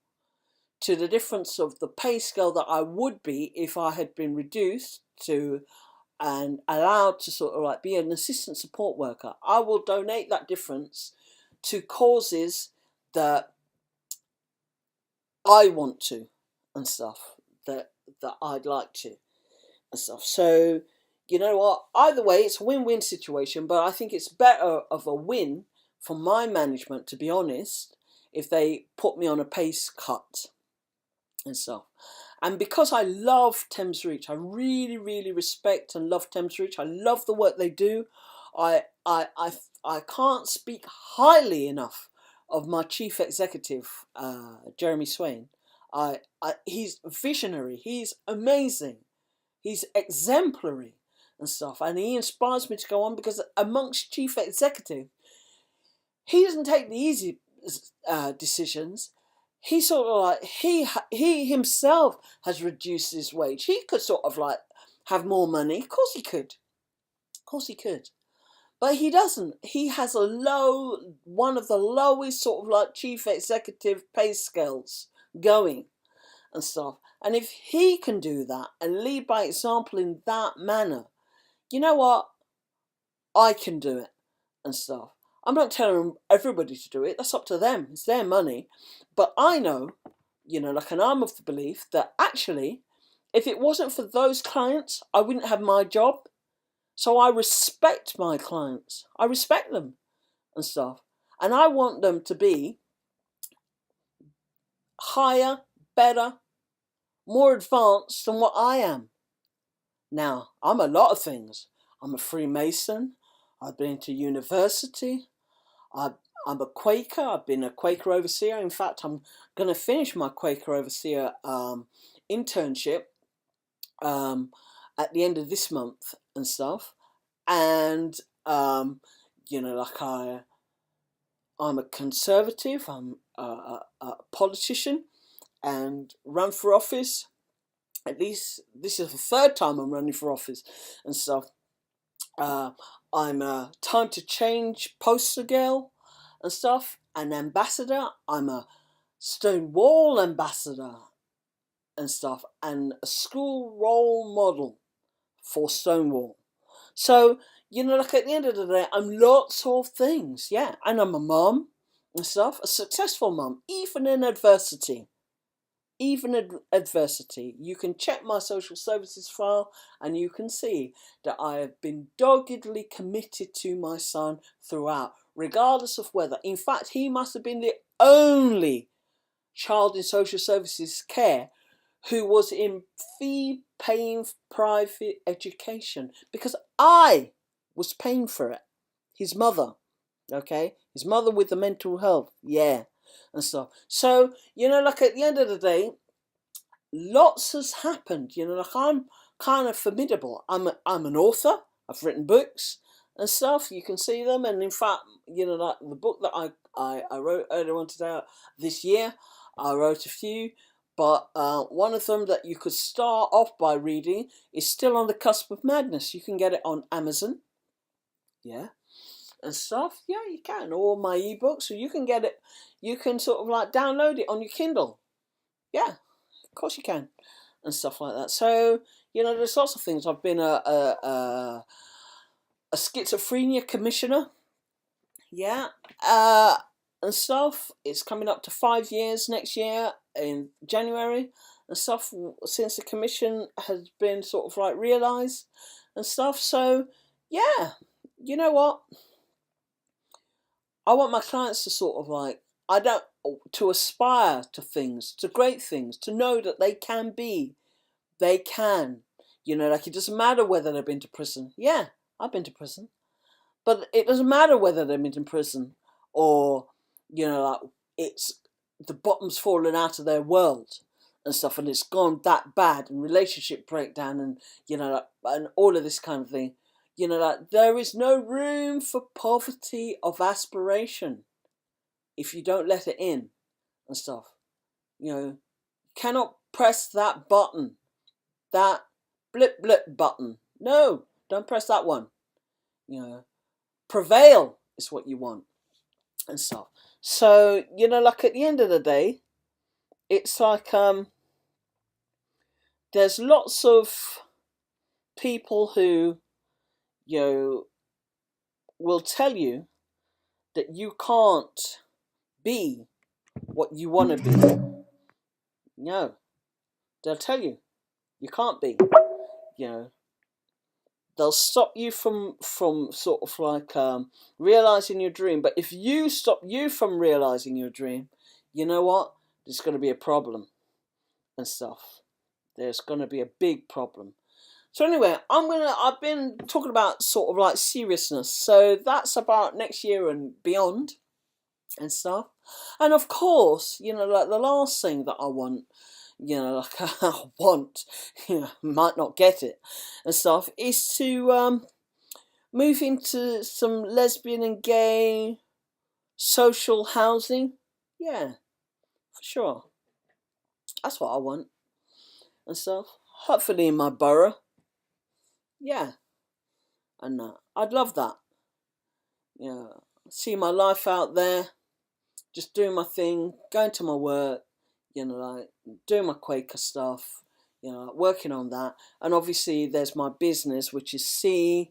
to the difference of the pay scale that I would be if I had been reduced to and allowed to sort of like be an assistant support worker. I will donate that difference to causes that I want to and stuff, that I'd like to and stuff. So you know what, either way it's a win-win situation, but I think it's better of a win for my management, to be honest, if they put me on a pay cut and stuff. And because I love Thames Reach, I really, really respect and love Thames Reach. I love the work they do. I can't speak highly enough of my chief executive, Jeremy Swain. He's visionary. He's amazing. He's exemplary and stuff. And he inspires me to go on, because amongst chief executive, he doesn't take the easy decisions. He sort of like, he himself has reduced his wage. He could sort of like have more money. Of course he could. Of course he could. But he doesn't. He has one of the lowest sort of like chief executive pay scales going and stuff. And if he can do that and lead by example in that manner, you know what? I can do it and stuff. I'm not telling everybody to do it. That's up to them. It's their money. But I know, and I'm of the belief that actually, if it wasn't for those clients, I wouldn't have my job. So I respect my clients. I respect them and stuff. And I want them to be higher, better, more advanced than what I am. Now, I'm a lot of things. I'm a Freemason. I've been to university. I'm a Quaker. I've been a Quaker overseer. In fact, I'm going to finish my Quaker overseer internship at the end of this month and stuff. And, I'm a conservative. I'm a politician and run for office at least this is the third time I'm running for office and stuff. I'm a time to change poster girl and stuff, an ambassador. I'm a Stonewall ambassador and stuff, and a school role model for Stonewall. So, like at the end of the day, I'm lots of things, yeah. And I'm a mum and stuff, a successful mum, even in adversity. Even in adversity. You can check my social services file and you can see that I have been doggedly committed to my son throughout, regardless of weather. In fact, he must have been the only child in social services care who was in fee-paying private education, because I was paying for it. His mother, okay? His mother with the mental health, yeah, and stuff. So, like at the end of the day, lots has happened. Like I'm kind of formidable. I'm an author. I've written books and stuff. You can see them. And in fact, like the book that I wrote earlier on today, this year, I wrote a few. But one of them that you could start off by reading is Still on the Cusp of Madness. You can get it on Amazon, yeah, and stuff. Yeah, you can. Or my ebooks, or you can get it. You can sort of like download it on your Kindle. Yeah, of course you can, and stuff like that. So there's lots of things. I've been a schizophrenia commissioner, yeah, and stuff. It's coming up to 5 years next year in January and stuff, since the commission has been sort of like realised and stuff. So yeah, you know what? I want my clients to sort of like, to aspire to things, to great things, to know that they can be, they can. Like it doesn't matter whether they've been to prison. Yeah, I've been to prison. But it doesn't matter whether they've been in prison or, like it's the bottom's fallen out of their world and stuff, and it's gone that bad, and relationship breakdown, and like, and all of this kind of thing. Like there is no room for poverty of aspiration if you don't let it in and stuff. Cannot press that button, that blip blip button. No, don't press that one. Prevail is what you want and stuff. So like at the end of the day, it's like there's lots of people who will tell you that you can't be what you want to be. No, they'll tell you can't be. They'll stop you from sort of like realizing your dream. But if you stop you from realizing your dream, you know what? There's going to be a problem and stuff. There's going to be a big problem. So anyway, I've been talking about sort of like seriousness. So that's about next year and beyond and stuff. And of course, like the last thing that I want, like I want, might not get it and stuff, is to move into some lesbian and gay social housing. Yeah, for sure. That's what I want and stuff. Hopefully in my borough. Yeah, and I'd love that. See my life out there, just doing my thing, going to my work, like doing my Quaker stuff, working on that. And obviously there's my business, which is SEE,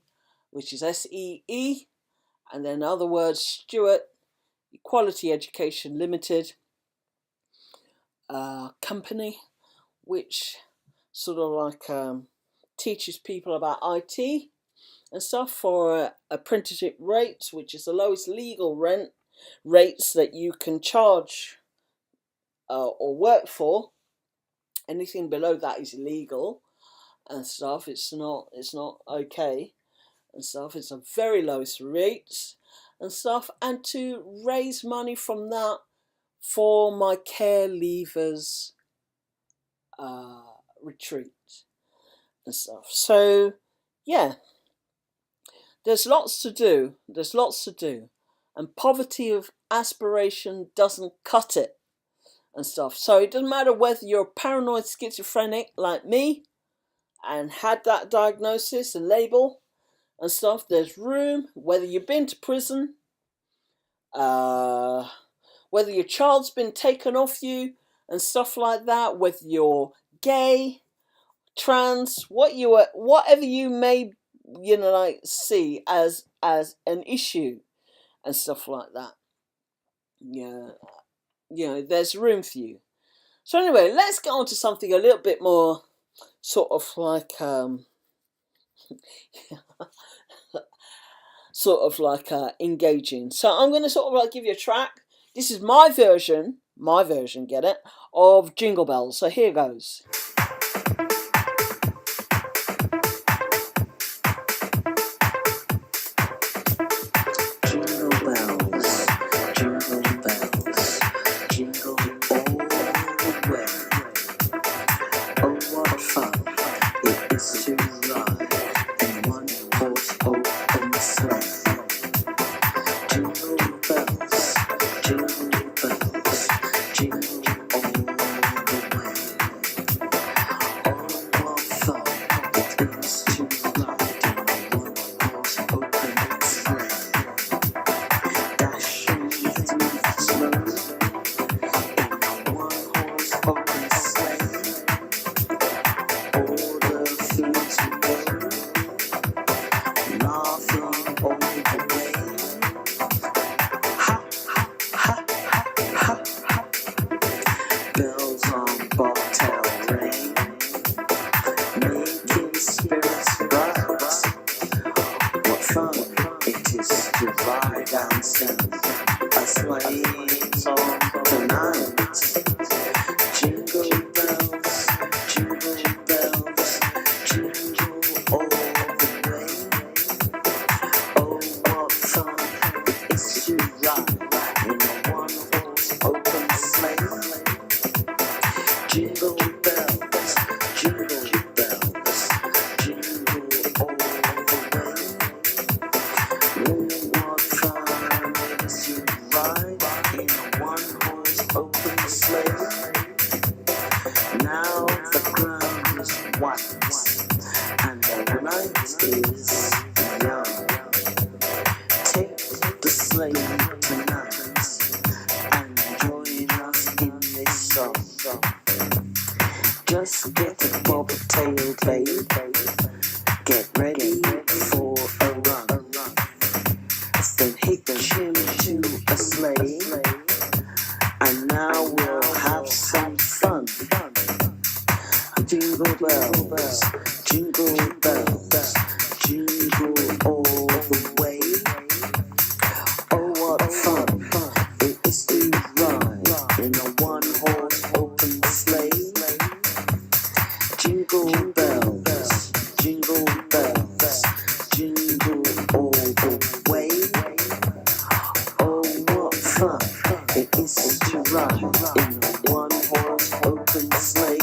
and then in other words, Stewart Equality Education Limited company, which sort of like teaches people about IT and stuff for apprenticeship rates, which is the lowest legal rates that you can charge or work for. Anything below that is illegal and stuff. It's not okay and stuff. It's the very lowest rates and stuff. And to raise money from that for my care leavers retreat and stuff. So yeah, there's lots to do. And poverty of aspiration doesn't cut it and stuff. So it doesn't matter whether you're paranoid schizophrenic like me and had that diagnosis and label and stuff. There's room, whether you've been to prison, whether your child's been taken off you and stuff like that, whether you're gay, trans, whatever you may, like see as an issue and stuff like that. There's room for you. So anyway, let's get on to something a little bit more sort of like engaging. So I'm going to sort of like give you a track. This is my version, get it, of Jingle Bells. So here goes.
Just get a bobtail, babe. Get ready for a run. Then hitch him to a sleigh, and now we'll have some fun. Jingle bells, jingle bells, jingle all the way. Oh, what fun it is to ride in a one-horse open sleigh. Jingle bells, jingle bells, jingle all the way. Oh, what fun it is to ride in a one-horse open sleigh.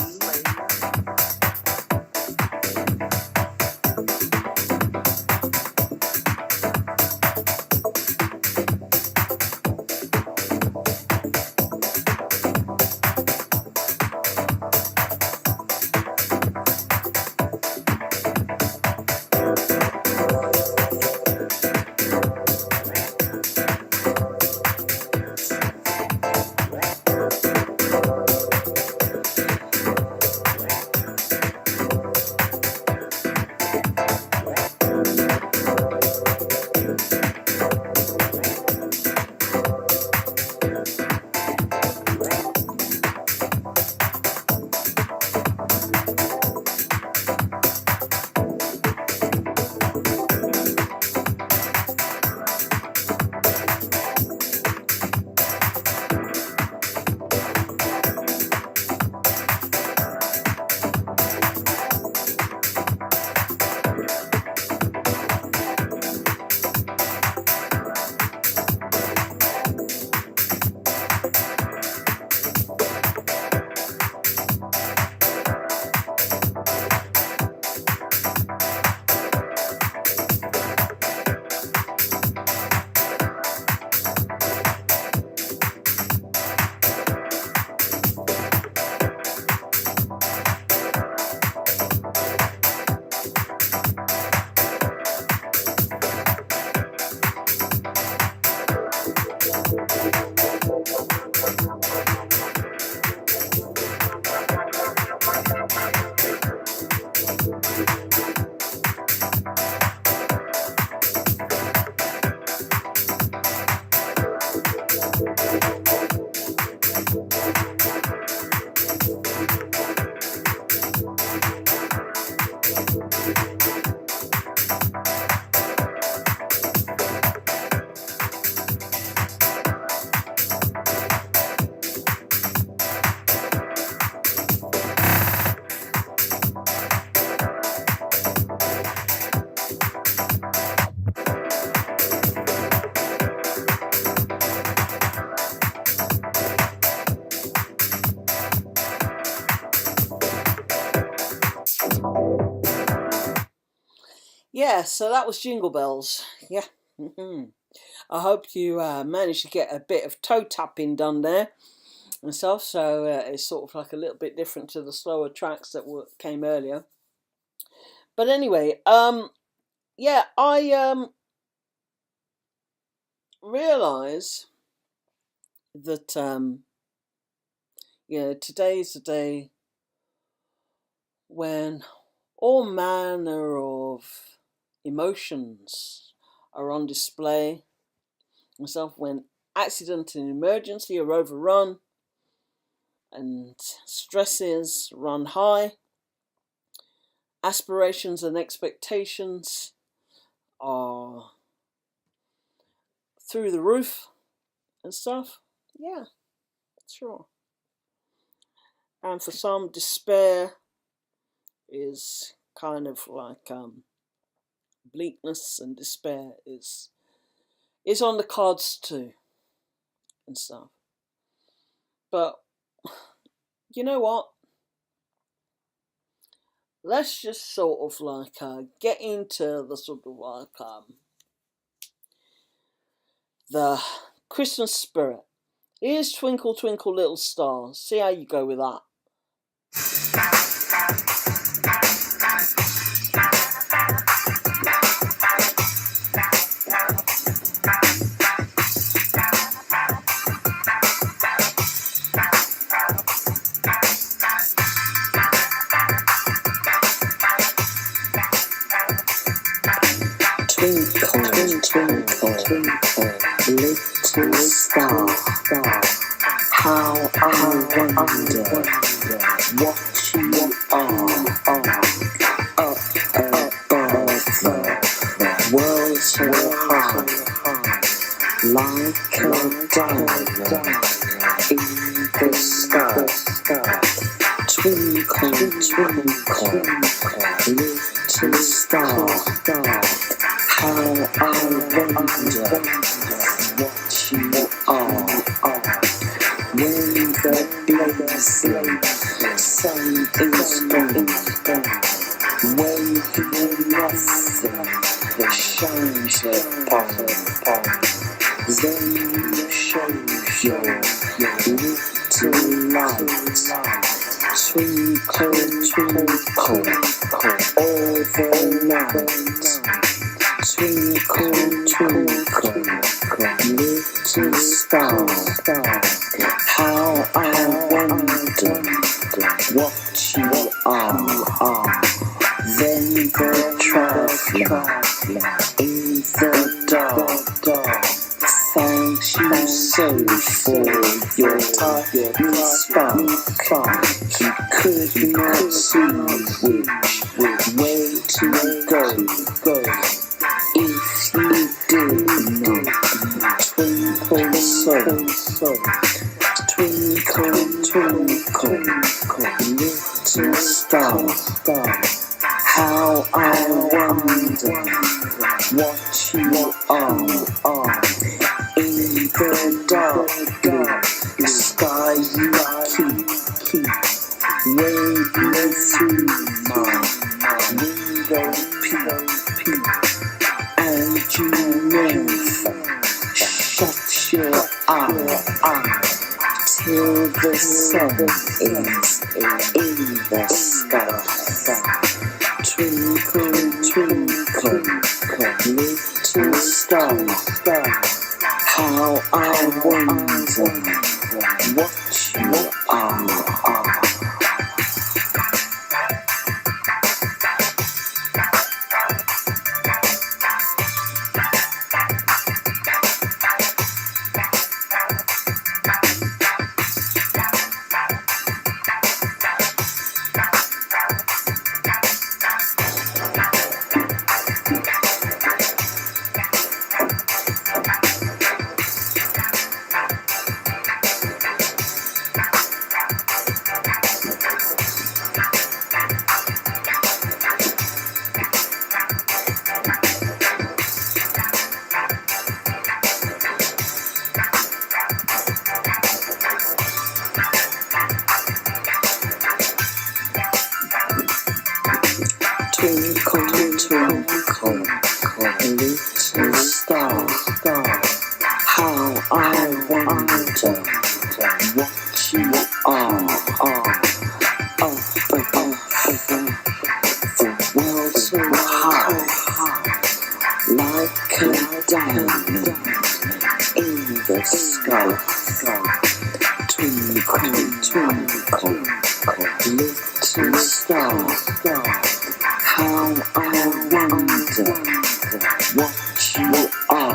Yeah, so that was Jingle Bells. Yeah. I hope you managed to get a bit of toe tapping done there and stuff. So it's sort of like a little bit different to the slower tracks that came earlier. But anyway, yeah, I realise that today's the day when all manner of emotions are on display. Myself, when accident and emergency are overrun and stresses run high, aspirations and expectations are through the roof and stuff. Yeah, sure. And for some, despair is kind of like bleakness, and despair is on the cards too and stuff. But you know what? Let's just sort of like get into the sort of like the Christmas spirit. Here's Twinkle Twinkle Little Star. See how you go with that.
Twinkle, twinkle, twinkle, little star, how I wonder what you are. Up above the world so high, like a diamond in the sky. Twinkle, twinkle, little star, how I wonder what you are. When the blazing sun is gone, when nothing shines upon, then you show your little light. Twinkle, twinkle, all the night. Twinkle, twinkle, little star, how I wonder what you are. Then the traveller in the dark thanks you so for your tiny spark. He could not see which way to go. If you did not twinkle so, twinkle, twinkle, little star, how I wonder what you are. In the dark sky you keep waving through my window peep. And you never shut your eye till the sun is in the sky. Twinkle, twinkle, little star, how I wonder what you are. diamond in the sky. Twinkle, twinkle, little star, how I wonder what you are.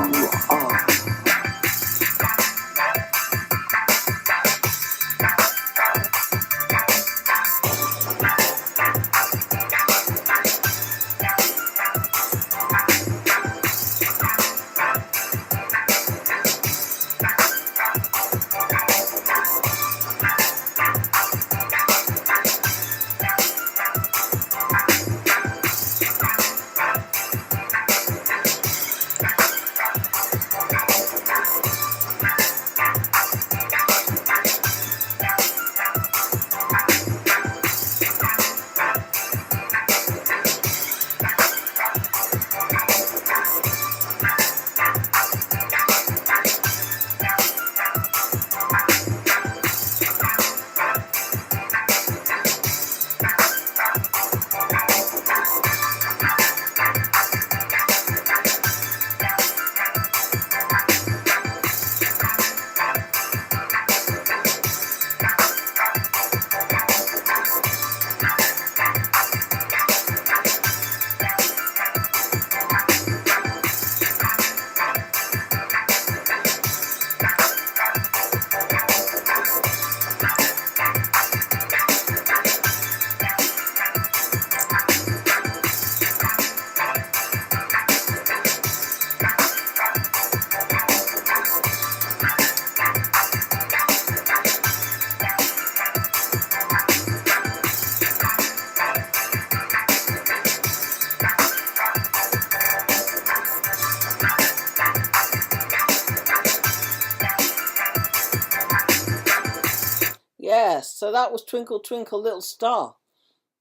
Yes, so that was Twinkle Twinkle Little Star.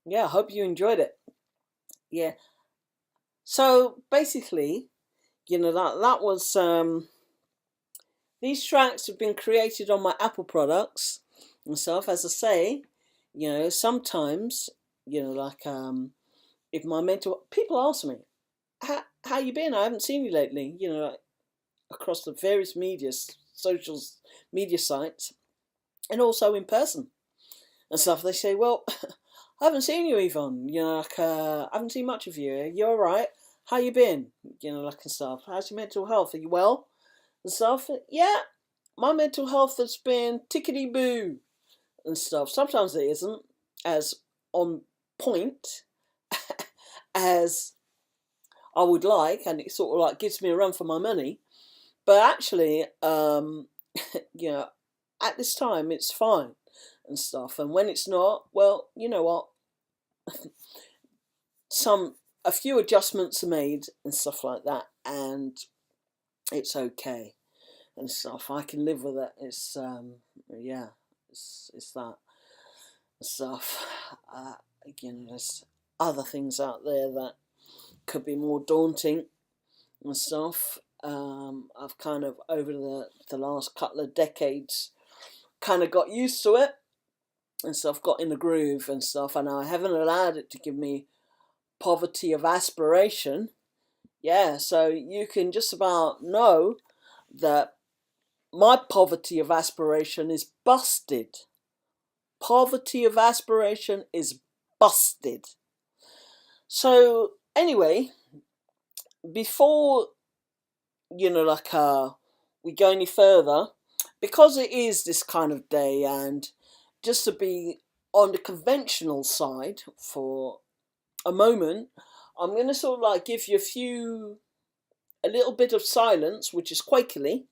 Yeah, I hope you enjoyed it. Yeah. So basically, that was these tracks have been created on my Apple products and stuff. As I say, sometimes, if my mental people ask me, how you been? I haven't seen you lately, like, across the various social media sites, and also in person and stuff. They say, well, I haven't seen you, Yvonne. I haven't seen much of you. You all right? How you been? Like, and stuff. How's your mental health? Are you well? And stuff. Yeah, my mental health has been tickety boo and stuff. Sometimes it isn't as on point as I would like, and it sort of like gives me a run for my money. But actually, at this time, it's fine and stuff. And when it's not, well, you know what? A few adjustments are made and stuff like that, and it's okay and stuff. I can live with it. It's it's that stuff. There's other things out there that could be more daunting and stuff. I've kind of over the last couple of decades kind of got used to it and stuff, got in the groove and stuff, and I haven't allowed it to give me poverty of aspiration. Yeah, so you can just about know that my poverty of aspiration is busted. Poverty of aspiration is busted. So anyway, before we go any further, because it is this kind of day, and just to be on the conventional side for a moment, I'm going to sort of like give you a little bit of silence, which is quakily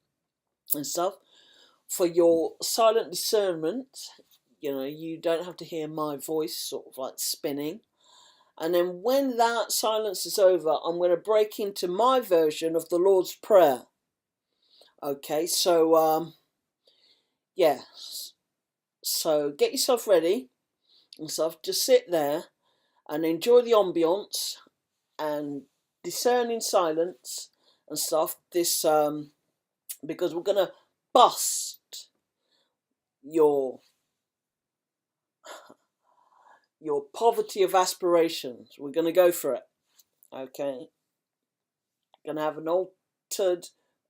and stuff, for your silent discernment. You don't have to hear my voice sort of like spinning. And then when that silence is over, I'm going to break into my version of the Lord's Prayer. Okay, so, yeah. So get yourself ready and stuff. Just sit there and enjoy the ambience and discern in silence and stuff. This, because we're going to bust your poverty of aspirations. We're going to go for it. Okay. Going to have an old altered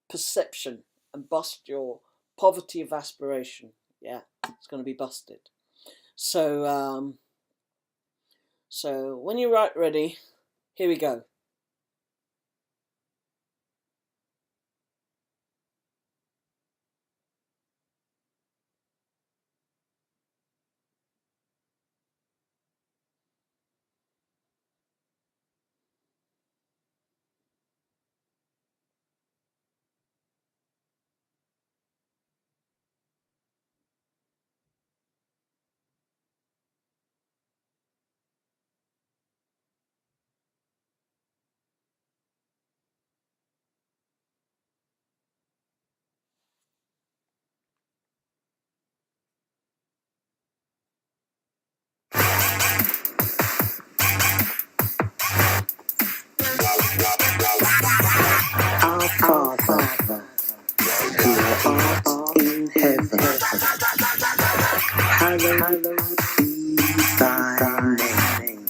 perception and bust your poverty of aspiration. Yeah, it's going to be busted. So, so when you're right ready, here we go.
Our Father, who art in heaven, hallowed be thy name.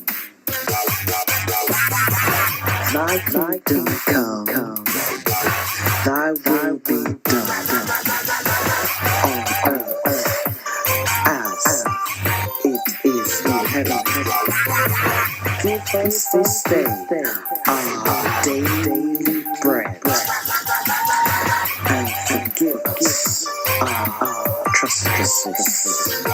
Thy kingdom come, thy will be done, on earth as it is in heaven. Give us this day our daily bread, and forgive us our trespasses,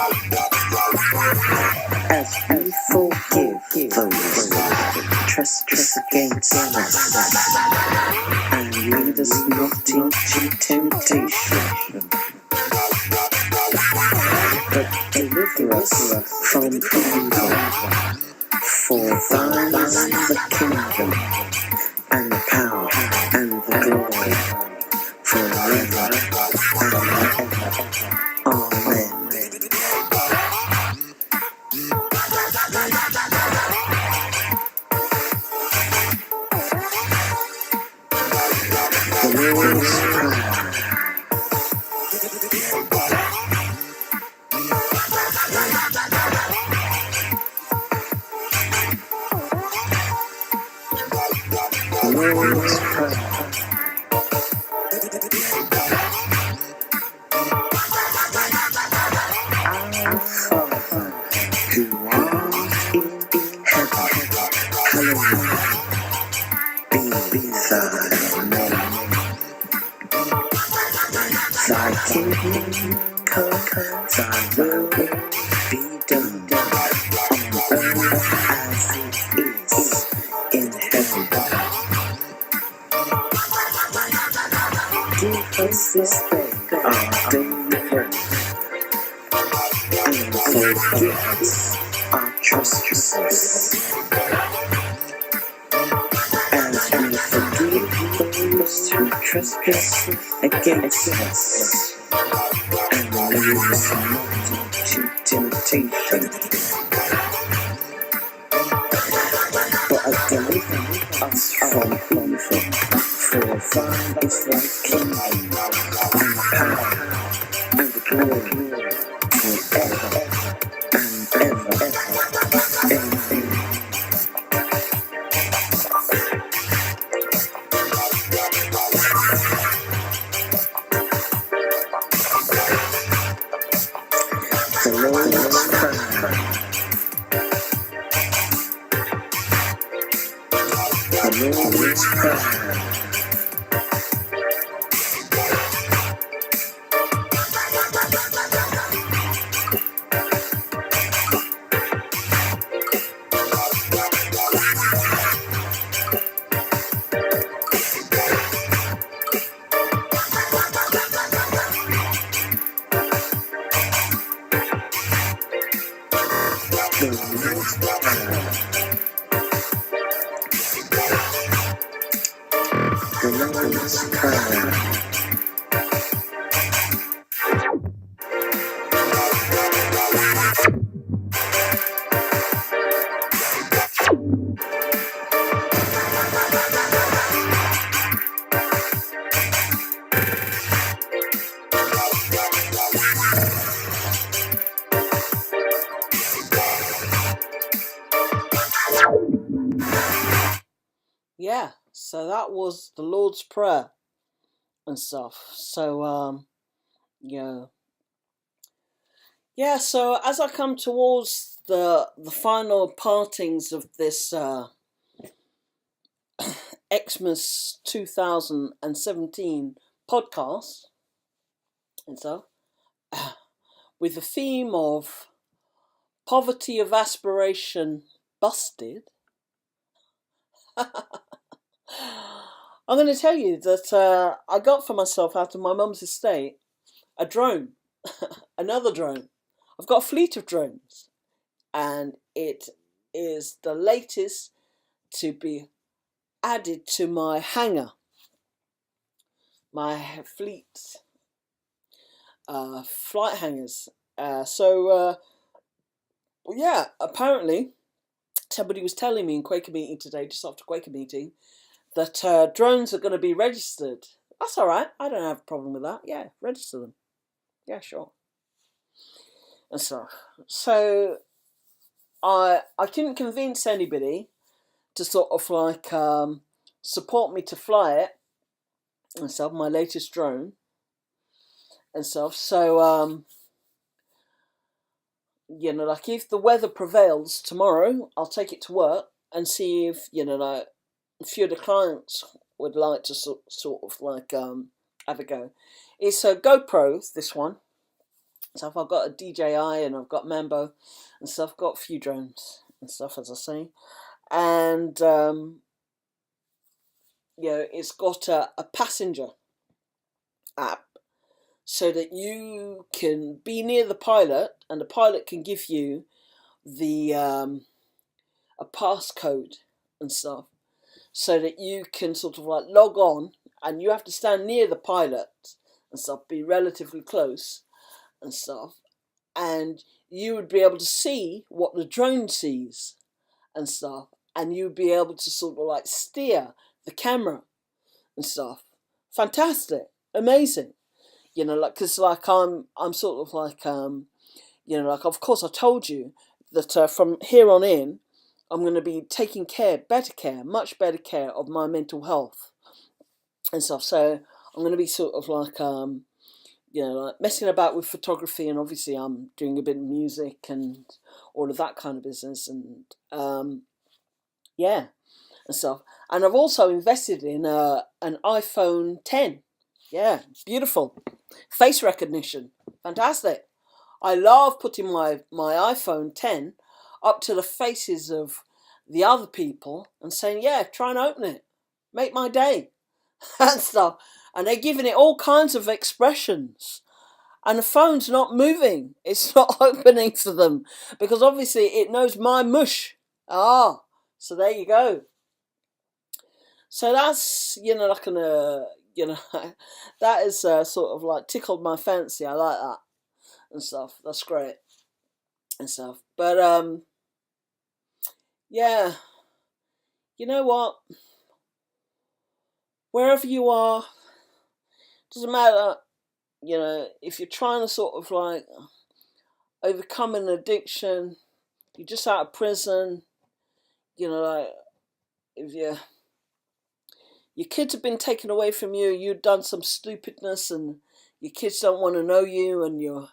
as we forgive those who trespass against us. And lead us not into temptation, but deliver us from evil. For thine is the kingdom, and the power, and the glory, forever and ever. Amen. The Lord's Prayer. The Lord's Prayer. Our Father, who art in heaven, hallowed be thy name. Thy kingdom come, thy will be done, on earth as it is in heaven. Give us this day our daily bread, and forgive us our trespasses, as we forgive those who trespass against us. And lead us not into temptation, but deliver us from evil. For thine is the kingdom, and the power, and the glory, forever and ever. Amen. The Lord's Prayer. The Lord's Prayer. The Lord's Prayer. The Lord's Prayer.
Yeah, so that was the Lord's Prayer. and stuff. So yeah. Yeah, so as I come towards the final partings of this Xmas 2017 podcast, and so with the theme of Poverty of Aspiration Busted, I'm going to tell you that I got for myself out of my mum's estate a drone, another drone. I've got a fleet of drones, and it is the latest to be added to my hangar, my fleet flight hangars. Yeah, apparently somebody was telling me in Quaker meeting today, just after Quaker meeting, that drones are going to be registered. That's all right. I don't have a problem with that. Yeah, register them. Yeah, sure. And so I couldn't convince anybody to sort of like support me to fly it and stuff, my latest drone and stuff. So you know, like if the weather prevails tomorrow, I'll take it to work and see if, you know, like a few of the clients would like to sort of like have a go. It's a GoPro, this one. So I've got a DJI and I've got Mambo and stuff. I've got a few drones and stuff, as I say. And you know, it's got a passenger app so that you can be near the pilot and the pilot can give you the a passcode and stuff so that you can sort of like log on, and you have to stand near the pilot and stuff, be relatively close and stuff, and you would be able to see what the drone sees and stuff, and you'd be able to sort of like steer the camera and stuff. Fantastic, amazing, you know, like, because like I'm sort of like you know, like, of course I told you that from here on in I'm going to be taking much better care of my mental health and stuff. So I'm going to be sort of like you know, like messing about with photography, and obviously I'm doing a bit of music and all of that kind of business, and yeah, and stuff. And I've also invested in an iPhone 10. Yeah, beautiful. Face recognition. Fantastic. I love putting my iPhone 10 up to the faces of the other people and saying, yeah, try and open it. Make my day. And stuff. And they're giving it all kinds of expressions. And the phone's not moving. It's not opening for them. Because obviously it knows my mush. Ah, so there you go. So that's, you know, like you know, that is sort of like tickled my fancy. I like that and stuff. That's great and stuff. But yeah, you know what? Wherever you are, doesn't matter. You know, if you're trying to sort of like overcome an addiction, you're just out of prison. You know, like if your kids have been taken away from you, you've done some stupidness, and your kids don't want to know you, and your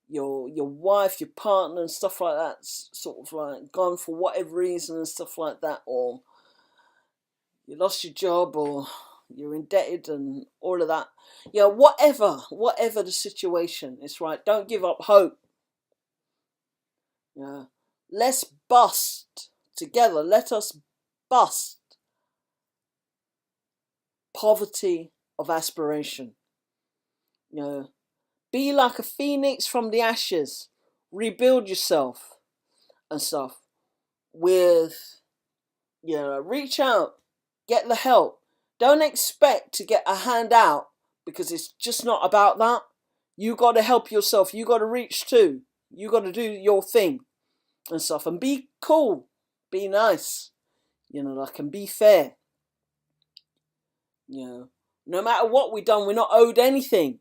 wife, your partner, and stuff like that's sort of like gone for whatever reason and stuff like that, or you lost your job, or you're indebted, and all of that. You know, whatever the situation, it's right. Don't give up hope. Yeah, let's bust together. Let us bust poverty of aspiration. You know, be like a phoenix from the ashes. Rebuild yourself and stuff with, you know, reach out, get the help. Don't expect to get a hand out, because it's just not about that. You got to help yourself. You got to reach too. You got to do your thing and stuff, and be cool, be nice, you know, like, and be fair. You know, no matter what we've done, we're not owed anything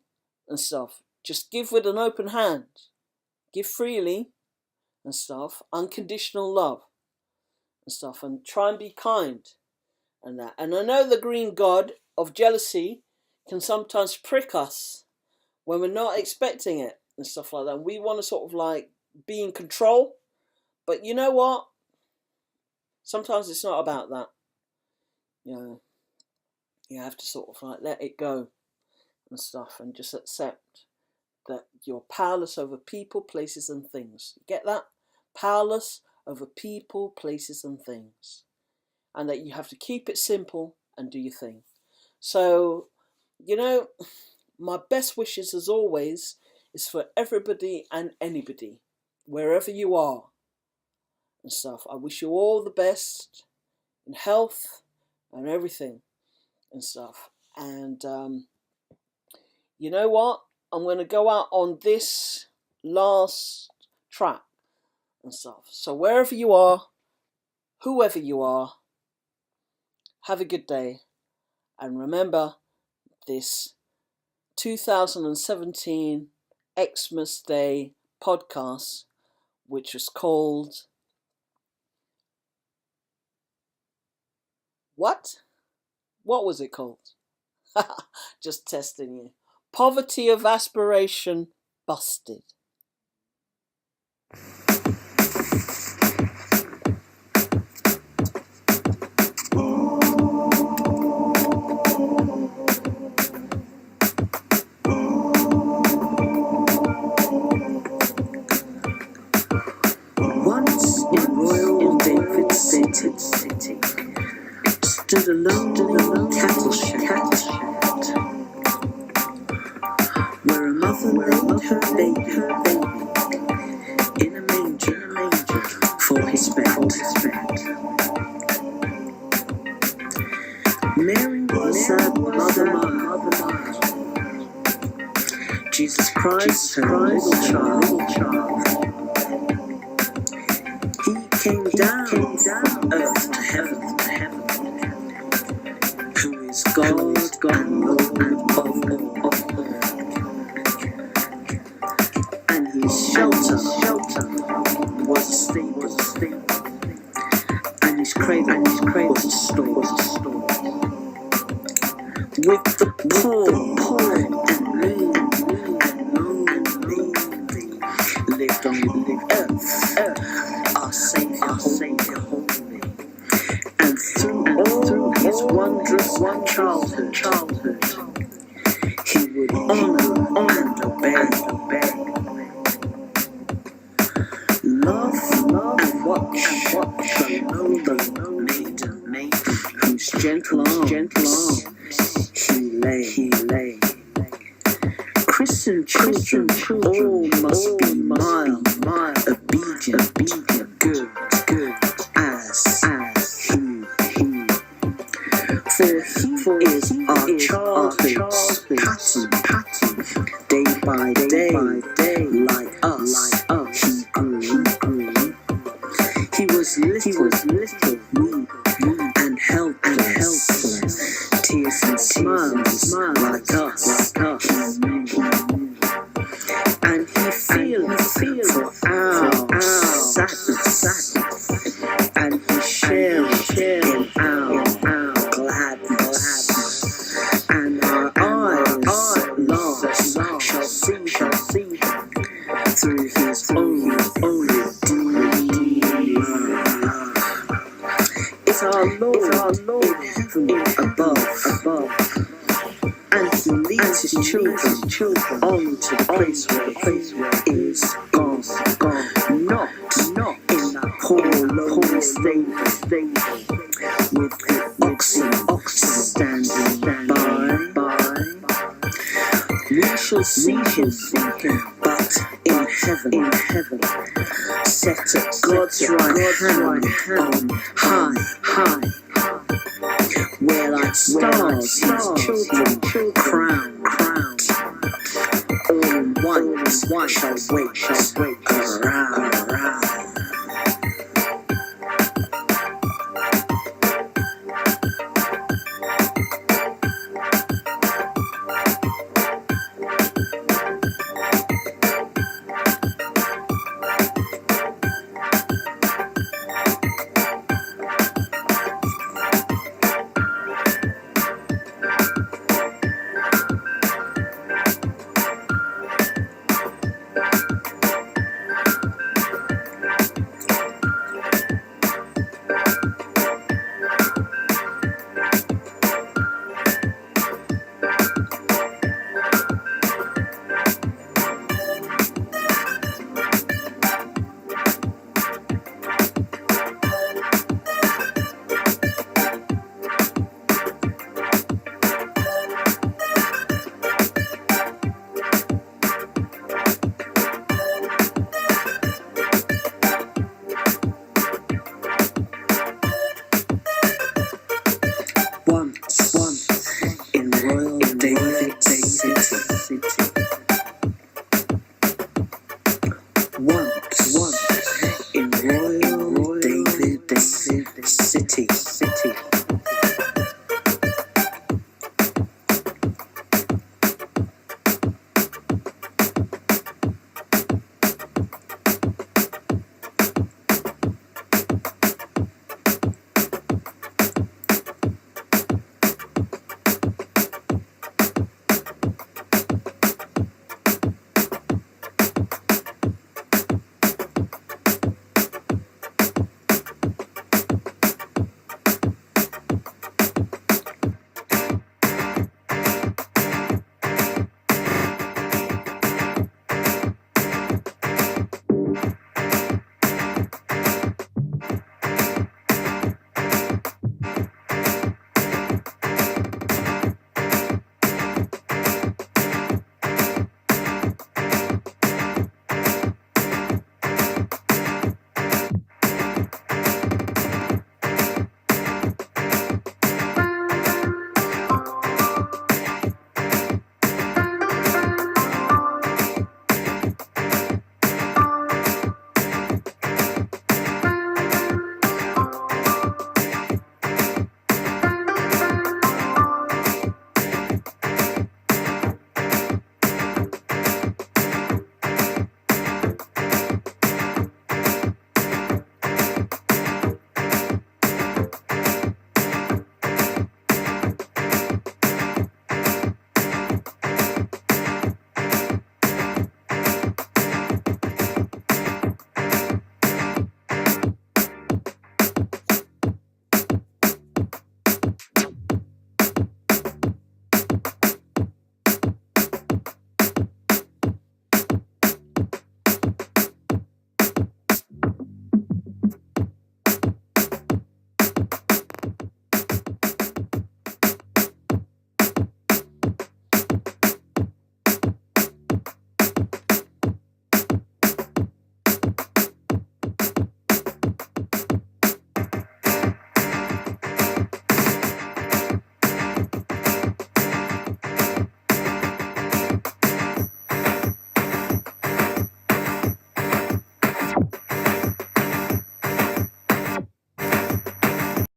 and stuff. Just give with an open hand. Give freely and stuff. Unconditional love and stuff. And try and be kind and that. And I know the green god of jealousy can sometimes prick us when we're not expecting it and stuff like that. We want to sort of like be in control, but you know what? Sometimes it's not about that. You know, you have to sort of like let it go and stuff and just accept that you're powerless over people, places and things. You get that? Powerless over people, places and things. And that you have to keep it simple and do your thing. So, you know, my best wishes as always is for everybody and anybody, wherever you are and stuff. I wish you all the best in health and everything and stuff. And you know what? I'm going to go out on this last track and stuff. So wherever you are, whoever you are, have a good day. And remember this 2017 Xmas Day podcast, which was called... What? What was it called? Just testing you. Poverty of Aspiration Busted.
Once in Royal David City, stood a lonely cattle shed, where a mother laid her baby in a manger for his bed. Mary was a mother. Jesus Christ, her little child. He came down from earth to heaven, who is God and Lord of all. And his shelter was a stable, and his cradle was a store. With the poor and mean and lonely lived on the earth, our Saviour holy. And through all his wondrous childhood, he would honour and obey. Love and watch the lowly maiden, whose gentle arms he lay. Christian children all must be mild, obedient, good as he. For he is our childhood's pattern. Day by day, like us, he grew. He was little, and helpless. Tears and smiles like us. And he feels for our sadness, and he shares in our gladness. And our eyes last shall see through his only deep love. It's our Lord in heaven above. And he leads his children on to the place where is gone. Not in that poor lonely stable with the oxen standing by. We shall see him, but in heaven, set at God's right hand on high. Where like stars his children crowned, all in one shall wait around.